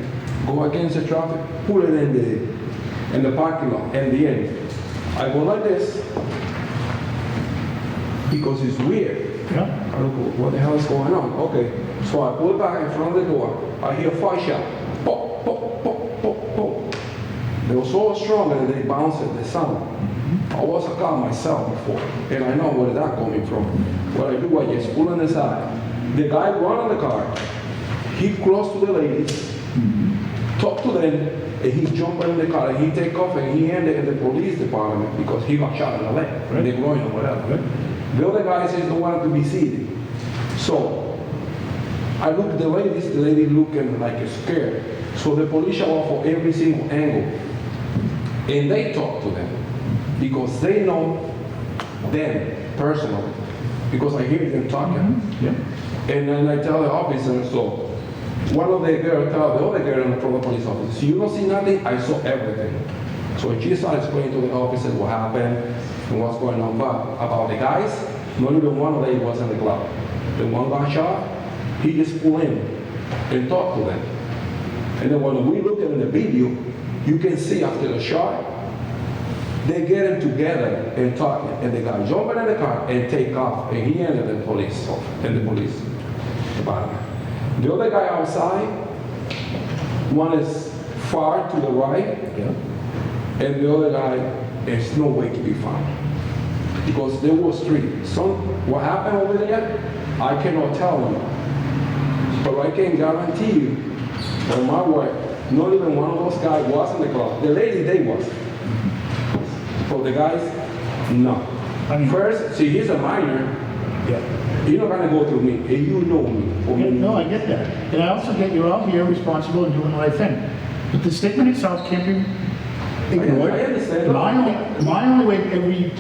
Go against the traffic, pull it in the parking lot, and the end. I go like this. because it's weird. Yeah. I look, what the hell is going on? Okay, so I pull back in front of the door. I hear 5 shots. Pop, pop, pop, pop, pop. They were so strong that they bounced the sound. I was a cop myself before, and I know where that coming from. What I do, I just pull on the side. The guy run on the car. He close to the ladies, talk to them, and he jump in the car and he take off and he ended in the police department because he got shot in the leg, right? The groin or whatever. Right? The other guy says don't want to be seated. So I look at the lady looking like scared. So the police show up for every single angle. And they talk to them because they know them personally. Because I hear them talking. Yeah. And then I tell the officer, so one of the girls tell the other girl in front of the police officer, so you don't see nothing? I saw everything. So she started explaining to the officer what happened and what's going on. But about the guys, not even one of them was in the club. The one got shot, he just pulled in and talked to them. And then when we look at the video, you can see after the shot, they get him together and talking, and the guy jumping in the car and take off, and he ended in the police department. The other guy outside, one is far to the right, and the other guy is no way to be found. Because there was 3. What happened over there, I cannot tell you. But I can guarantee you, on my word, not even one of those guys was in the club. The lady, they was. For the guys, no. I mean, first, see, he's a minor. Yeah. You're not gonna go through me, and you know me. Yeah, no, I get that. And I also get you're all here responsible and doing the right thing. But the statement itself can't be ignored. I understand. My only way every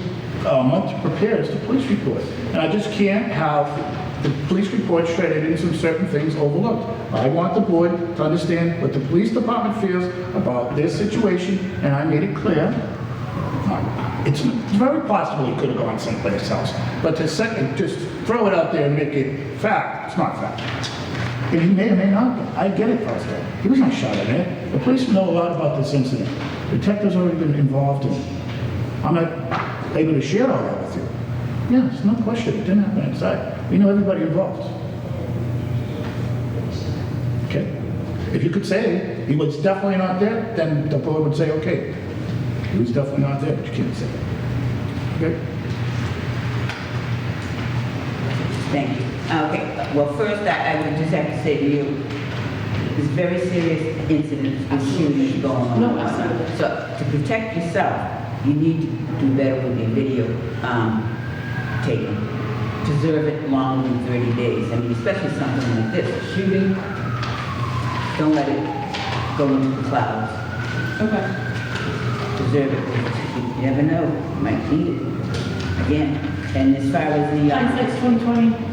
month to prepare is the police report. And I just can't have the police report shredded and some certain things overlooked. I want the board to understand what the police department feels about this situation, and I made it clear. It's very possible he could have gone someplace else. But to just throw it out there and make it fact, it's not fact. And he may or may not be. I get it, Fausto. He was not shot at it. The police know a lot about this incident. Detectives already been involved in it. I'm not able to share all that with you. Yeah, there's no question. It didn't happen inside. We know everybody involved. Okay? If you could say he was definitely not there, then the board would say, okay, he was definitely not there, but you can't say that. Okay? Thank you. Okay, well, first, I would just have to say to you, it's very serious incidents with shootings going on. No, absolutely. So to protect yourself, you need to do better with your video taken. Preserve it longer than 30 days. I mean, especially something like this, a shooting, don't let it go into the clouds. Okay. Preserve it. You never know, you might need it again. And as far as the... Hindsight's 2020.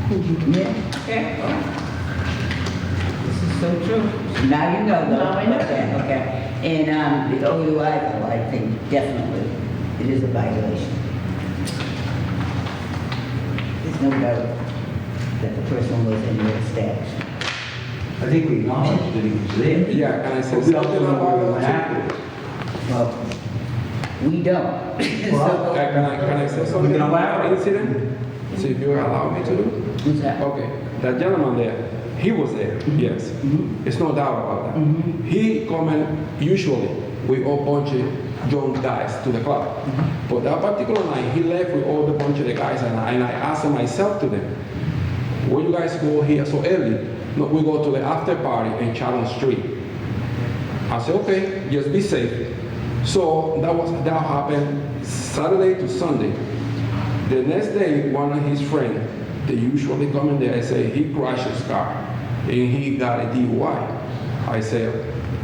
Yeah, okay, all right. This is so true. Now you know, though. Now I know. Okay. And the OUI, though, I think definitely it is a violation. There's no doubt that the person was in your establishment. I think we acknowledged that he was there. Yeah, can I say But we also something know what about went that? afterwards. Well, we don't. Well, Can I say something can about the elaborate. incident? See if you allow me to do? Who's that? Okay, that gentleman there, he was there, yes. It's no doubt about that. He come in usually with a bunch of young guys to the club. But that particular night, he left with all the bunch of the guys, and I asked myself to them, where you guys go here so early? No, we go to the after party in Chatham Street. I said, okay, just be safe. So that happened Saturday to Sunday. The next day, one of his friends, they usually come in there and say he crashed his car and he got a DUI. I said,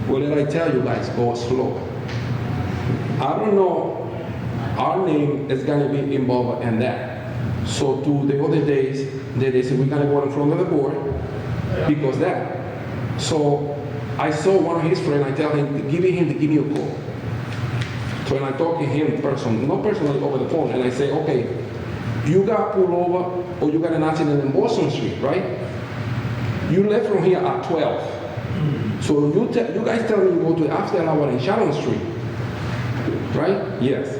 what did I tell you guys? Go slow. I don't know, our name is gonna be involved in that. So to the other days, they said we're gonna go in front of the board because that. So I saw one of his friends, I tell him to give me a call. So when I talk to him not personally over the phone, and I say, okay, you got pulled over or you got an accident in Boston Street, right? You left from here at 12. So you guys tell me you go to the after hour in Sharon Street, right? Yes.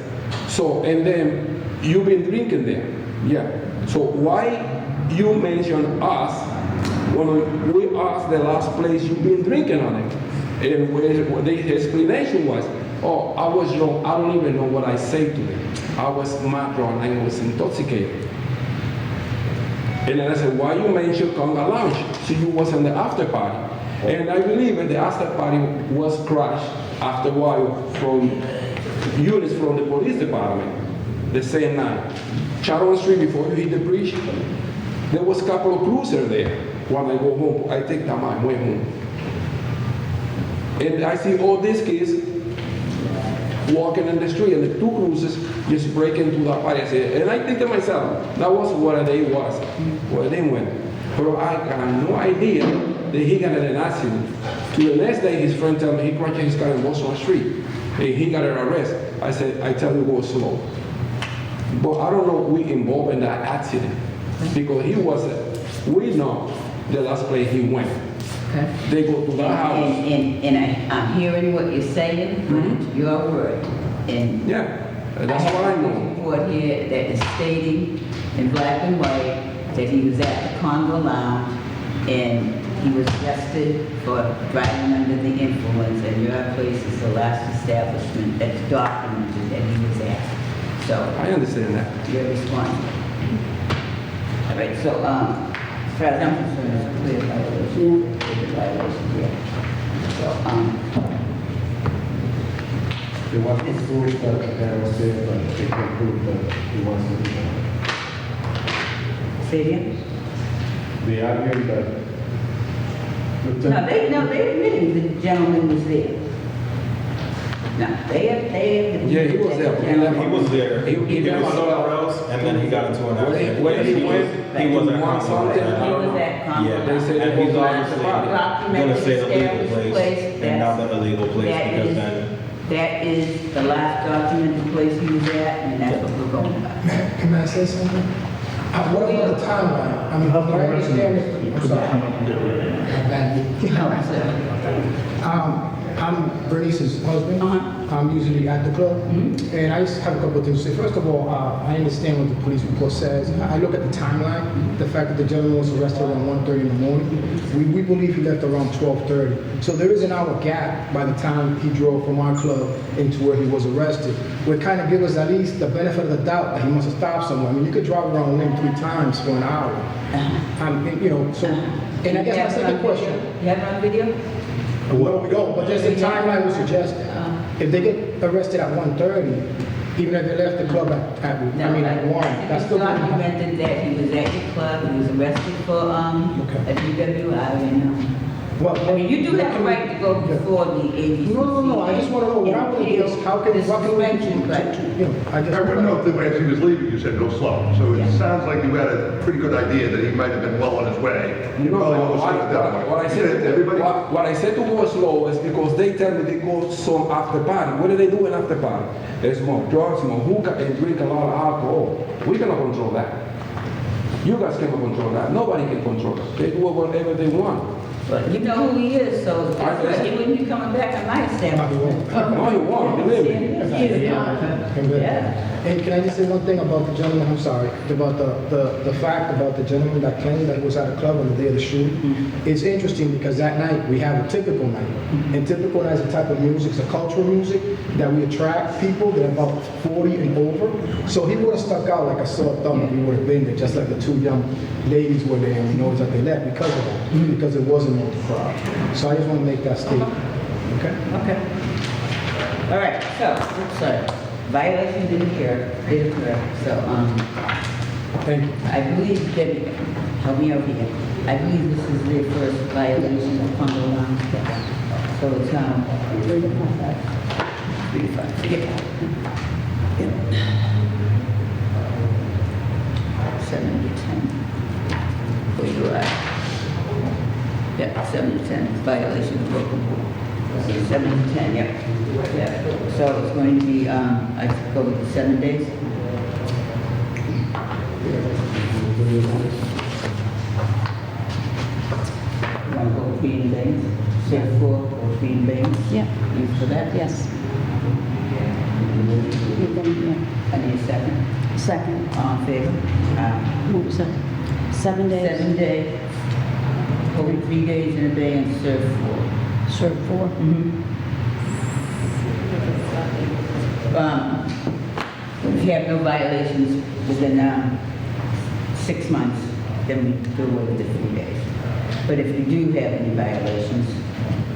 So, and then you've been drinking there. Yeah, so why you mention us when we asked the last place you've been drinking on it? And where the explanation was, oh, I was drunk, I don't even know what I said to them. I was mad drunk, I was intoxicated. And then I said, why you mention Conga Lounge? So you was in the after party. And I believe that the after party was crashed after a while from units from the police department the same night. Sharon Street, before you hit the bridge, there was a couple of cruisers there. When I go home, I take them, I went home. And I see all these kids walking in the street, and the two cruisers just break into that party. And I think to myself, that was where they was, where they went. But I got no idea that he got in an accident. To the next day, his friend told me he crashed his car in Boston Street, and he got an arrest. I said, I tell you, go slow. But I don't know if we involved in that accident, because he was, we know the last place he went. Okay. They go to that house. And I'm hearing what you're saying, Mhm. your word. And Yeah, that's what I have a know. report here that is stating in black and white that he was at the Congo Lounge and he was arrested for driving under the influence, and your place is the last establishment that's documented that he was at. So I understand that. your response. All right, so as far as I'm concerned, it's a clear violation. Clear violation, yeah. So They want to prove that the guy was there, but they can prove that he wasn't. say again? They argued that. No, they admitted the gentleman was there. No, they Yeah, he was there. He was there. He He left was somewhere else, and then he got into an accident. Where he went, He was at want Congo. something, I don't know. Yeah, They say and they he's go back obviously to party. gonna say the legal Established place and not the illegal place, that because is- then, That is the last documented place he was at, and that's what we're going by. Can I say something? What about the timeline? I mean, I understand it. I'm sorry. I'm Bernice's husband. I'm usually at the club. And I just have a couple of things to say. First of all, I understand what the police report says. I look at the timeline, the fact that the gentleman was arrested around 1:30 in the morning. We believe he left around 12:30. So there is an hour gap by the time he drove from our club into where he was arrested. Would kind of give us at least the benefit of the doubt that he must have stopped somewhere. I mean, you could drive around Lynn 3 times for an hour. You know, so, and I guess my second question. You have it on video? No, we don't, but there's a timeline we suggest. If they get arrested at 1:30, even if they left the club at 1, that's still. Documented that he was at the club, he was arrested for, a DWI, and, I mean, you do have the right to go before the ABC. No, I just want to know, what I want to do is, how can we, you know, I just. I would know that as he was leaving, you said go slow. So it sounds like you had a pretty good idea that he might have been well on his way. You probably almost said it that way. What I said to go slow is because they tell me they go some after party. What do they do in after party? They smoke drugs, smoke hookah, and drink a lot of alcohol. We cannot control that. You guys cannot control that. Nobody can control it. They do whatever they want. But you know who he is, so he wouldn't be coming back on my establishment. No, you won't, believe me. Yeah. And can I just say one thing about the gentleman, I'm sorry, about the fact about the gentleman that claimed that he was at a club on the day of the shooting? It's interesting because that night we have a typical night. And typical night is a type of music, it's a cultural music that we attract people that are about 40 and over. So he would have stuck out like a sore thumb if he would have been there, just like the two young ladies were there, and we know that they left because of that, because it wasn't a crowd. So I just want to make that statement. Okay? Okay. All right, so, violation did occur, so, Thank you. I believe, Debbie, help me out here. I believe this is their first violation of Congo Lounge. So it's, 3 to 5. Forget that. 7 to 10. Where you at? Yeah, 7 to 10, violation of local rule. 7 to 10, yeah. Yeah. So it's going to be, I go with the 7 days. You want to go with Bean Baines? Say 4 or Bean Baines? Yeah. You for that? Yes. I need a second. Second. All in favor? What was that? 7 days? 7 days, hold 3 days in advance, serve 4. Serve 4? If you have no violations within 6 months, then we go away with the 3 days. But if you do have any violations,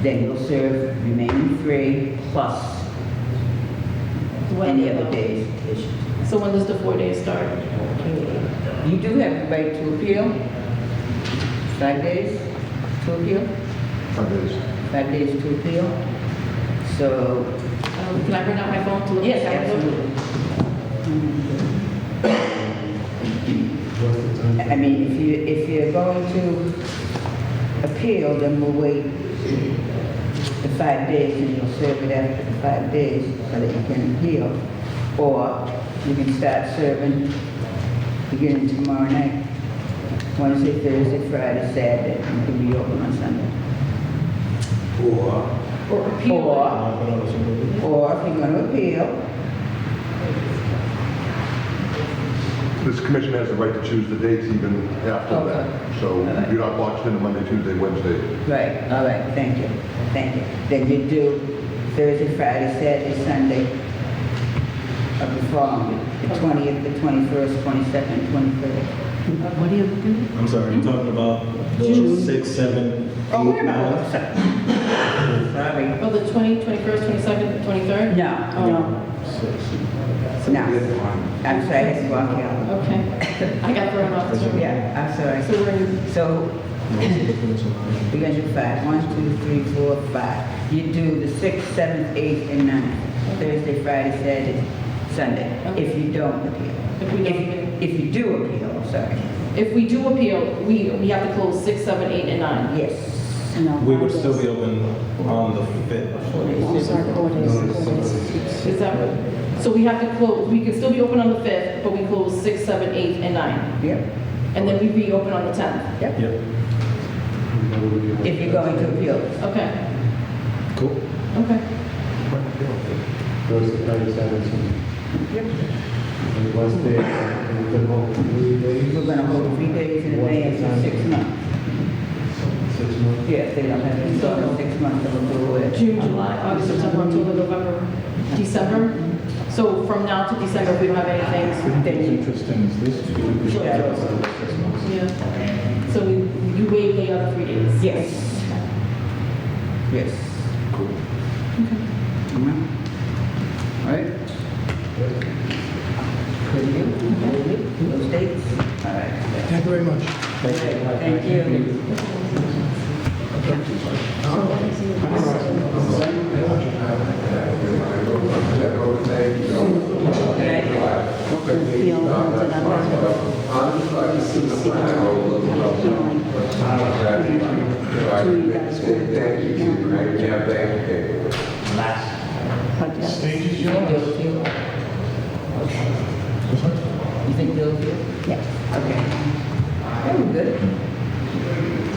then you'll serve remaining 3 plus any other days issued. So when does the 4 days start? You do have the right to appeal. 5 days to appeal. 5 days. 5 days to appeal. So, Can I bring out my phone to look? yes, at the calendar? absolutely. I mean, if you're going to appeal, then we'll wait the 5 days and you'll serve it after the 5 days so that you can appeal. Or you can start serving beginning tomorrow night. Wednesday, Thursday, Friday, Saturday, and you can be open on Sunday. Or appeal? Or if you're going to appeal, This commission has the right to choose the dates even after that. So you're not locked into Monday, Tuesday, Wednesday. right, all right, thank you, thank you. Then you do Thursday, Friday, Saturday, Sunday of the following, the 20th, the 21st, 22nd, 23rd. What are you looking at? I'm sorry, you're talking about the 6, 7, 8, Oh, wait a 9? minute, sorry. Oh, the 20, 21st, 22nd, 23rd? No, no, no. I'm sorry, I had the wrong calendar. Okay. I got thrown off too. Yeah, I'm sorry. So we're in, So, we're gonna do 5. 1, 2, 3, 4, 5. You do the 6th, 7th, 8th, and 9th. Thursday, Friday, Saturday, Sunday. If you don't appeal. if we don't, If you do appeal, sorry. if we do appeal, we have to close 6, 7, 8, and 9. Yes. No, We would 5 still days. be open on the 5th. Oh, sorry, 4 days. 4 days. Is that what? So we have to close, we can still be open on the 5th, but we close 6, 7, 8, and 9. Yep, And then we reopen on the 10th. Yep. if you're going to appeal. Okay, Cool. okay. Thursday, Friday, Saturday, Sunday. And Wednesday, and then hold 3 days. We're gonna hold 3 days in advance for 6 months. 6 months. Yeah, they don't have to start in 6 months, they'll do it. June, July, August, September, October, November, December. So from now to December, if we don't have anything, What's then you, interesting is this. yeah. So you waive the other 3 days? Yes. Yes. Cool. All right. Good, you? Those dates? All right. Thank you very much. Thank you. Stage is yours. You think they'll appeal? Yeah. Okay. Very good.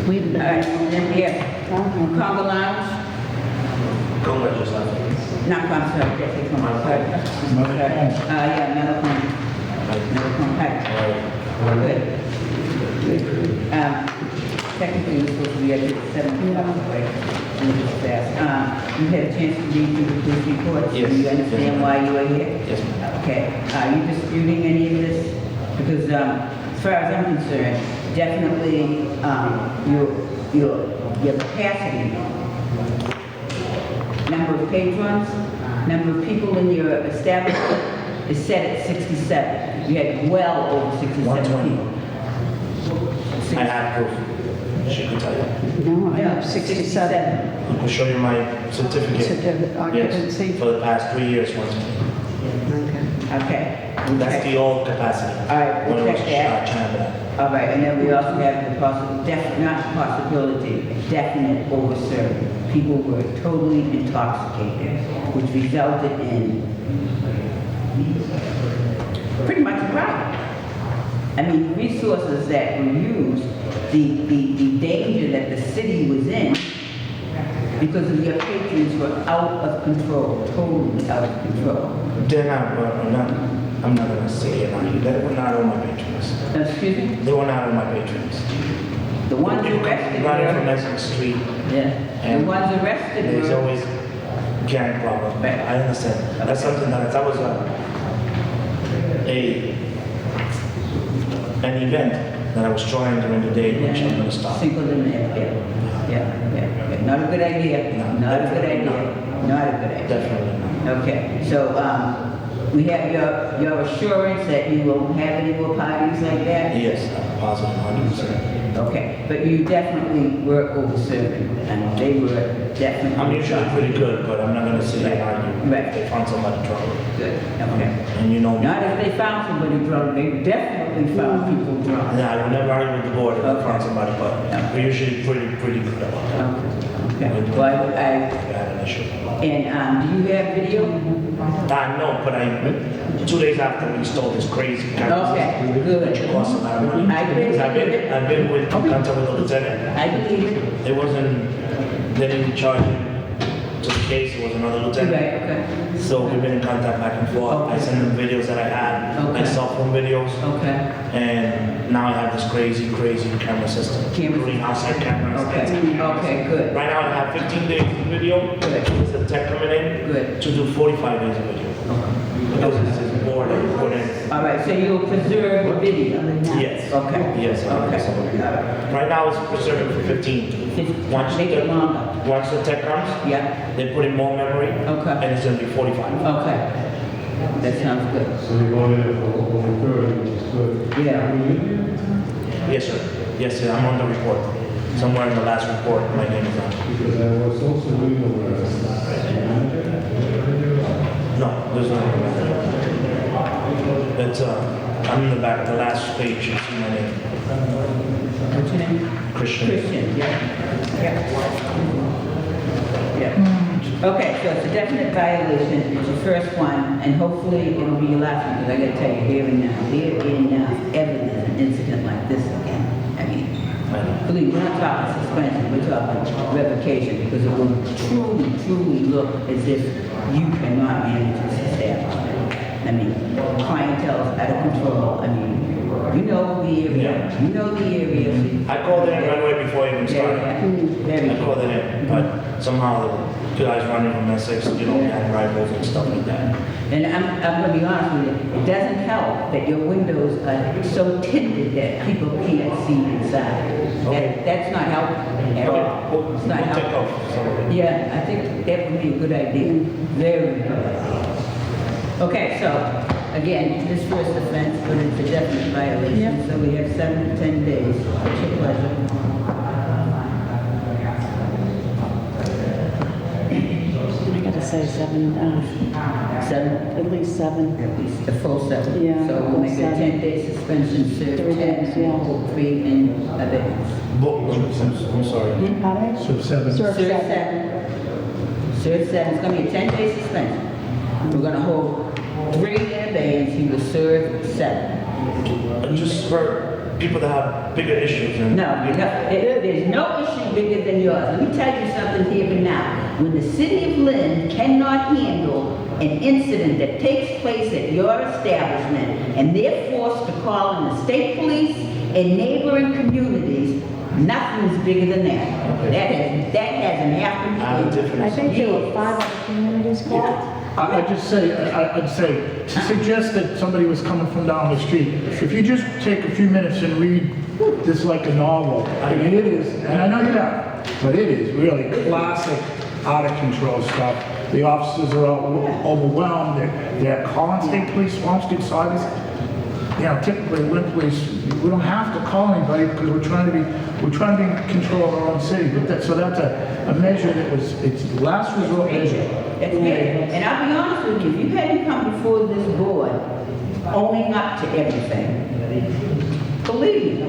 We've All been. right, and then here, Conga Lounge, Conga just left. not Conga, sorry, Jesse, Conga, sorry. Yeah, Melacombe Heights. Good. Technically, we're supposed to be at 7 o'clock, right? You had a chance to read through the police reports? Yes. Do you understand why you are here? Yes, ma'am. Okay, are you disputing any of this? Because as far as I'm concerned, definitely your capacity, number of patrons, number of people in your establishment is set at 67. You had well over 67 people. I have proof. She can tell you. No, I Yeah, have 67. I can show you my certificate. Certificate, occupancy. Yes, for the past 3 years. Once. Okay. Okay. That's the old capacity. All right, When we'll it was check that. China. All right, and then we also have the not possibility, definite over-serving. People were totally intoxicated, which resulted in pretty much a problem. I mean, resources that were used, the danger that the city was in because of your patrons were out of control, totally out of control. They're not, but I'm not gonna say it on you. They were not all my patrons. Excuse me? They were not all my patrons. The ones You arrested running from were, Essex Street. yeah, the And ones arrested there's were, always gang problem. Right. I understand. That's something that was an event that I was trying during the day, which I'm gonna stop. singled in there, yeah. Not a good idea, not a good idea, not a good idea. Definitely not. Okay, so, we have your assurance that you won't have any more parties like that? Yes, I'm positive 100%. Okay, but you definitely were over-serving, and they were definitely. I'm usually pretty good, but I'm not gonna sit here and argue. Right. If they found somebody drunk. Good, okay. And you know me. Not if they found somebody drunk, they definitely found people drunk. Yeah, I will never argue with the board if I Okay. found somebody, but Yeah. we're usually pretty good about that. Okay, well, If I had an issue. and, do you have video? No, but 2 days after we installed this crazy camera Okay, system, good. which cost a lot of money. I believe Because it. I've been with, in contact with the lieutenant. I believe it. It wasn't, they didn't charge him to the case, it was another Right, lieutenant. okay, So we've been in contact back and forth. I sent him videos that I had, Okay. like cell phone videos. okay, And now I have this crazy camera system, Camera including outside cameras. okay, good, Right now I have 15 days of video. Good. There's a tech coming in good. to do 45 days of video. Because this is more that we put in. All right, so you'll preserve the video? Yes. Okay. Yes. Okay. Right now it's preserved for 15. Once Make it longer. once the tech comes, Yeah, they put in more memory. Okay. And it's gonna be 45. okay. That sounds good. So you're going in for over 30, which is good. Yeah. Are you Indian? Yes, sir. Yes, sir. I'm on the report. Somewhere in the last report, my name is on. Because I was also reading where No, there's no. It's I'm in the back, the last page. You see my name. What's your name? Christian. Christian, yeah. Okay, so it's a definite violation, it's your first one, and hopefully it'll be your last one, because I gotta tell you, here and now, ever there's an incident like this again. I mean, believe me, we're not talking suspension, we're talking revocation, because it will truly look as if you cannot manage this establishment. I mean, clientele's out of control, I mean, you know the area, you know the area. I called it in right away before I even started. Very I good. called it in, but somehow the guys running from Essex, you know, had rivals and stuff like that. And I'm gonna be honest with you, it doesn't help that your windows are so tinted that people can't see inside. That's not helping at all. It's not We'll take helping. off some of it. Yeah, I think that would be a good idea, very good idea. Okay, so, again, this first offense, but it's a definite violation, so we have 7 to 10 days. What's your pleasure? I gotta say 7, 7? at least 7. At least a full 7. Yeah, So we'll make a full 7. 10-day suspension, serve 3 10, days, yeah. hold 3 in abeyance. I'm sorry. Pardon? So 7. Serve Serve 7. 7. Serve 7, it's gonna be a 10-day suspension. We're gonna hold 3 in abeyance, he will serve 7. Just for people that have bigger issues. And There's no issue bigger than yours. Let me tell you something here and now. When the city of Lynn cannot handle an incident that takes place at your establishment, and they're forced to call in the state police and neighboring communities, nothing is bigger than that. That hasn't happened. I think there were 5 other communities called. I'd say, to suggest that somebody was coming from down the street, if you just take a few minutes and read this like a novel, I mean, it is, and I know you have, but it is really classic, out of control stuff. The officers are all overwhelmed, they're calling state police, Swampscott, Saugus. You know, typically, Lynn police, we don't have to call anybody because we're trying to be in control of our own city. But so that's a measure that was, it's last resort measure. That's great. And I'll be honest with you, if you hadn't come before this board owning up to everything, believe me,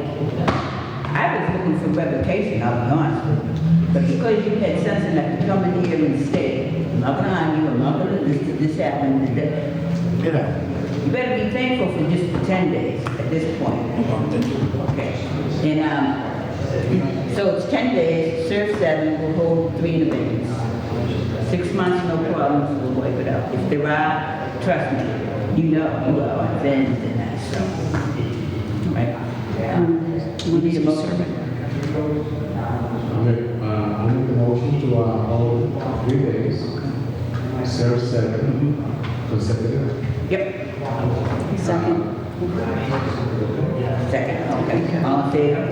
I was looking for revocation, I'll be honest with you. But because you had sense enough to come in here and state, I'm not gonna harm you, I'm not gonna, this happened, You know. you better be thankful for just 10 days at this point. Okay. And, So it's 10 days, serve 7, we'll hold 3 in abeyance. 6 months, no problems, we'll wipe it out. If there are, trust me, you know you are advanced in that, so. Right? We need a motion. I'll make the motion to hold 3 days, serve 7 consecutive. Yep. Second. Second, okay. All in favor?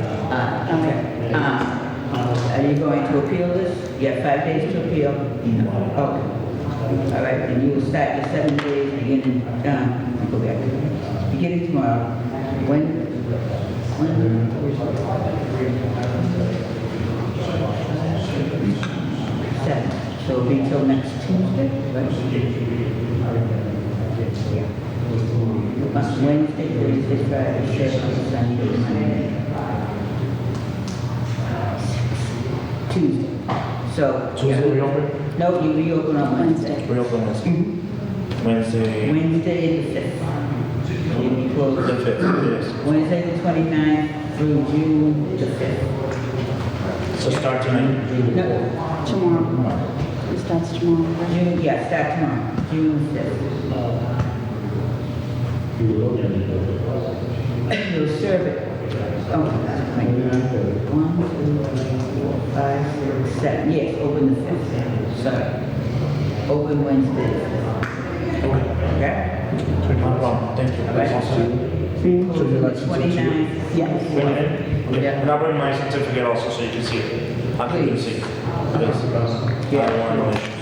Okay. Are you going to appeal this? You have 5 days to appeal? Okay. All right, and you will start your 7 days beginning, go back. Beginning tomorrow. When? Seven. So it'll be till next Tuesday, right? Wednesday, Thursday, Friday, Saturday, Sunday, Monday. Tuesday. So. Tuesday we open? No, you reopen on Wednesday. We open Wednesday. Wednesday. Wednesday the 5th. You'll be closed. The 5th, yes. Wednesday the 29th through June the 5th. So start tonight? No, Tomorrow. It starts tomorrow, right? June, yeah, start tomorrow, June 5th. You'll serve it. Oh, wait. 1, 2, 3, 4, 5, 6, 7. Yes, open the 5th. Sorry. Open Wednesday the 5th. Okay? No problem, thank you. All right. So your license is 29th. Yes. Bring it in? Okay. Yeah. And I'll bring my certificate also so you can see it. I'll give you a seat. Yes. Yeah. I don't want no issues.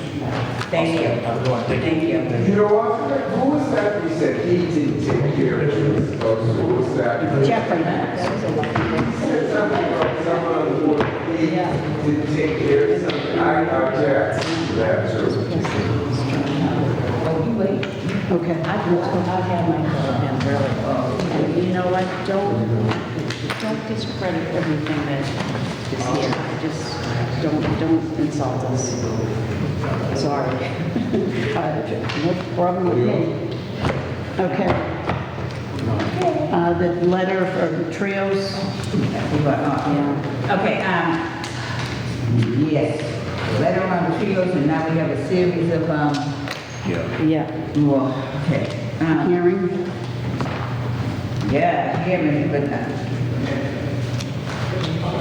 Thank you. Have a good one. Thank you. Thank you. You know what? Who was that you said he didn't take care of it? Who was that? Jeffrey, that was a lucky thing. Said something about someone on the board, he didn't take care of something. I object to that, too. Oh, you wait. Okay. I've had my call him, really. And you know what, don't discredit everything that is here. Just don't insult us. Sorry. No problem with me. Okay. The letter for trios. Yeah. Okay, yes. Letter on trios, and now we have a series of, Yeah. more, okay. Hearing. Yeah, hearing, but,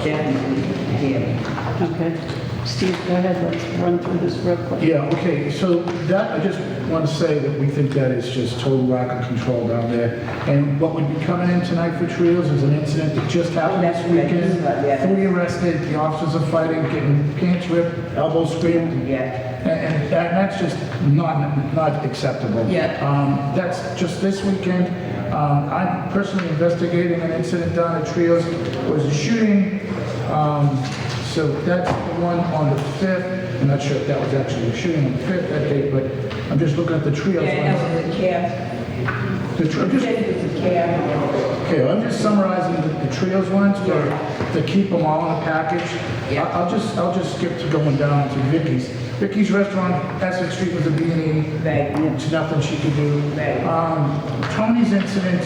definitely hearing. Okay. Steve, go ahead, let's run through this real quick. Yeah, okay, so that, I just want to say that we think that is just total lack of control down there. And what would be coming in tonight for trios is an incident that just happened this weekend. Yeah. 3 arrested, the officers are fighting, getting pants ripped, elbows scraped. Yeah. And that's just not acceptable. Yeah. That's just this weekend. I'm personally investigating an incident down at Trios. It was a shooting. So that's the one on the 5th. I'm not sure if that was actually a shooting on the 5th that day, but I'm just looking at the Trios Yeah, ones. that was a cab. The tri- You said it was a cab. Okay, well, I'm just summarizing the Trios ones to keep them all in a package. Yeah. I'll just skip to going down to Vicky's. Vicky's Restaurant, Essex Street was a B&E. Right. There's nothing she could do. Right. Tony's incident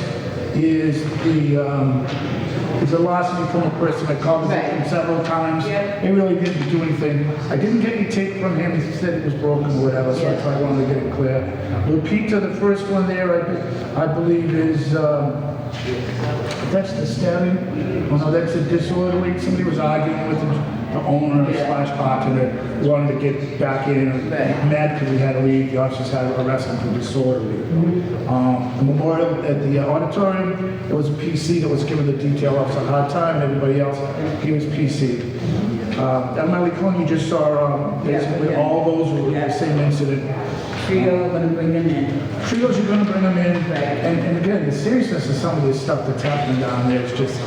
is is a larceny from a person that called us Right. several times. Yeah. He really didn't do anything. I didn't get any tape from him. He said it was broken or whatever, so that's why I wanted to get it clear. Lupita, the first one there, I believe is, that's the stabbing. Oh no, that's a disorderly. Somebody was arguing with the owner slash bartender, wanted to get back in, mad because we had to leave. The officers had to arrest him for disorderly. The memorial at the auditorium, it was a PC that was giving the detail officer a hard time, and everybody else, he was PC. At my Laconia, you just saw basically all those were the same incident. Trio, we're gonna bring them in. Trios, you're gonna bring them in, and again, the seriousness of some of this stuff that's happening down there is just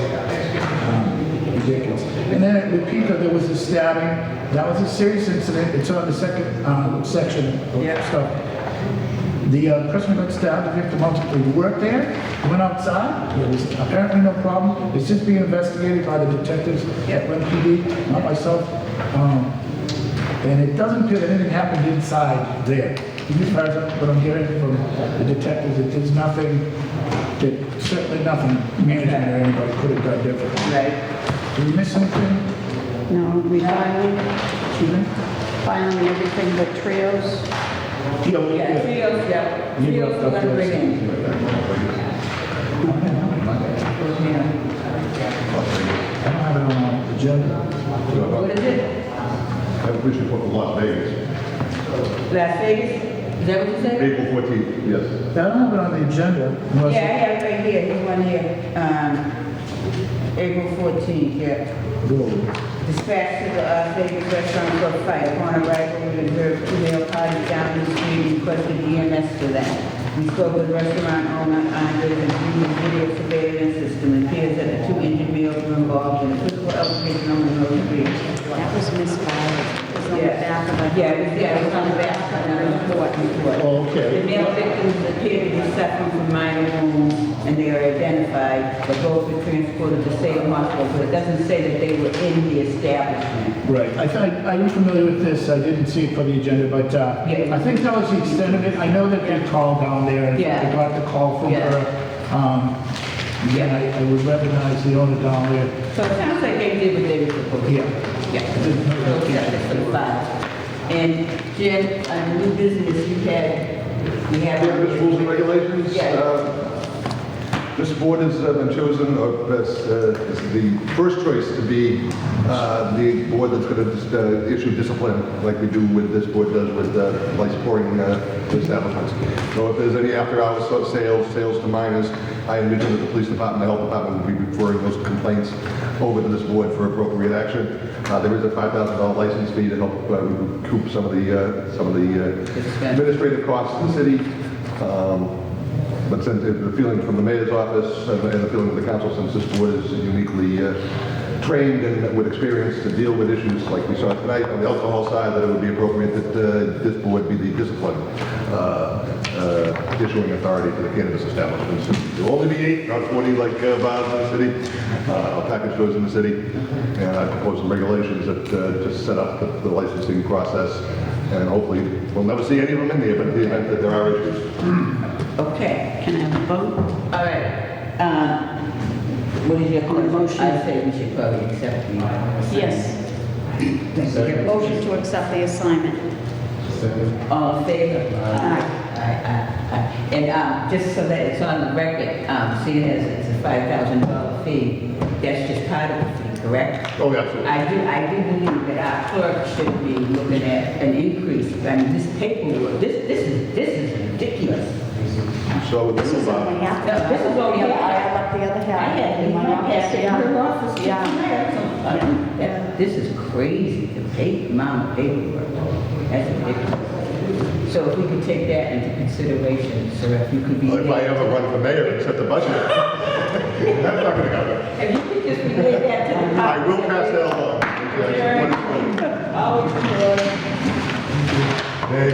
ridiculous. And then at Lupita, there was a stabbing. That was a serious incident. It's on the second section of stuff. The person who got stabbed, the victim ultimately worked there, went outside. There was apparently no problem. It's just being investigated by the detectives at Lynn PD, not myself. And it doesn't appear that anything happened inside there. As far as what I'm hearing from the detectives, there's nothing, certainly nothing management or anybody could have done different. Right. Did we miss anything? No, we filing everything but trios. Yeah, trios, yeah. Trios we're gonna bring in. I don't have it on the agenda. What is it? I think we should put Las Vegas, Las Vegas? Is that what you said? April 14th, yes. I don't have it on the agenda. unless- Yeah, I have it right here, here's one here. April 14th, yeah. Dispatch to the Vegas restaurant for a fight. Upon arrival, we observed two male parties down the street and requested EMS for them. We spoke with restaurant owner Andre and viewed the video surveillance system. It appears that the two injured males were involved in a physical altercation on the road street. That was misfired. It was on the Yeah. back of a... Yeah, it was on the back of the report. Oh, okay. The male victims appear to be suffering from minor wounds, and they are identified, but both were transported to Salem Hospital, but it doesn't say that they were in the establishment. Right. I am familiar with this. I didn't see it for the agenda, but I think that was the extent of it. I know that they called down there. And Yeah. I got the call from Yeah. her. Yeah, I would recognize the owner down there. So it sounds like they did what they were supposed to do. Yeah. Yeah. So, yeah, that's for the file. And Jim, on new business, we have. Yeah, there's rules and regulations. Yeah. This board has been chosen as the first choice to be the board that's going to issue discipline, like we do with this board does with licensing establishments. So if there's any after-hours sales to minors, I envision that the police department, the health department will be referring those complaints over to this board for appropriate action. There is a $5,000 license fee to help recoup some of the administrative costs of the city. But since the feeling from the mayor's office and the feeling of the council, since this board is uniquely trained and with experience to deal with issues like we saw tonight on the alcohol side, that it would be appropriate that this board be the discipline issuing authority for the cannabis establishments. There will only be 8, not 40 like bars in the city, package stores in the city. And I propose some regulations that just set up the licensing process. And hopefully, we'll never see any of them in there, but in the event that there are issues. Okay. Can I have a vote? All right. What is your motion? I say we should probably accept the... Yes. Motion to accept the assignment. All in favor? Aye. And just so that it's on the record, seeing as it's a $5,000 fee, that's just part of the fee, correct? Oh, absolutely. I do believe that our clerk should be looking at an increase. I mean, this paperwork, this is ridiculous. So This is only half. No, this is only half. I have up the other I half. had in my office. in her office. Yeah. This is crazy, the amount of paperwork. That's ridiculous. So if we could take that into consideration, sir, if you could be... If I ever run for mayor and set the budget, that's not going to happen. If you could just relay that to the... I will pass that along. Always good. Hey.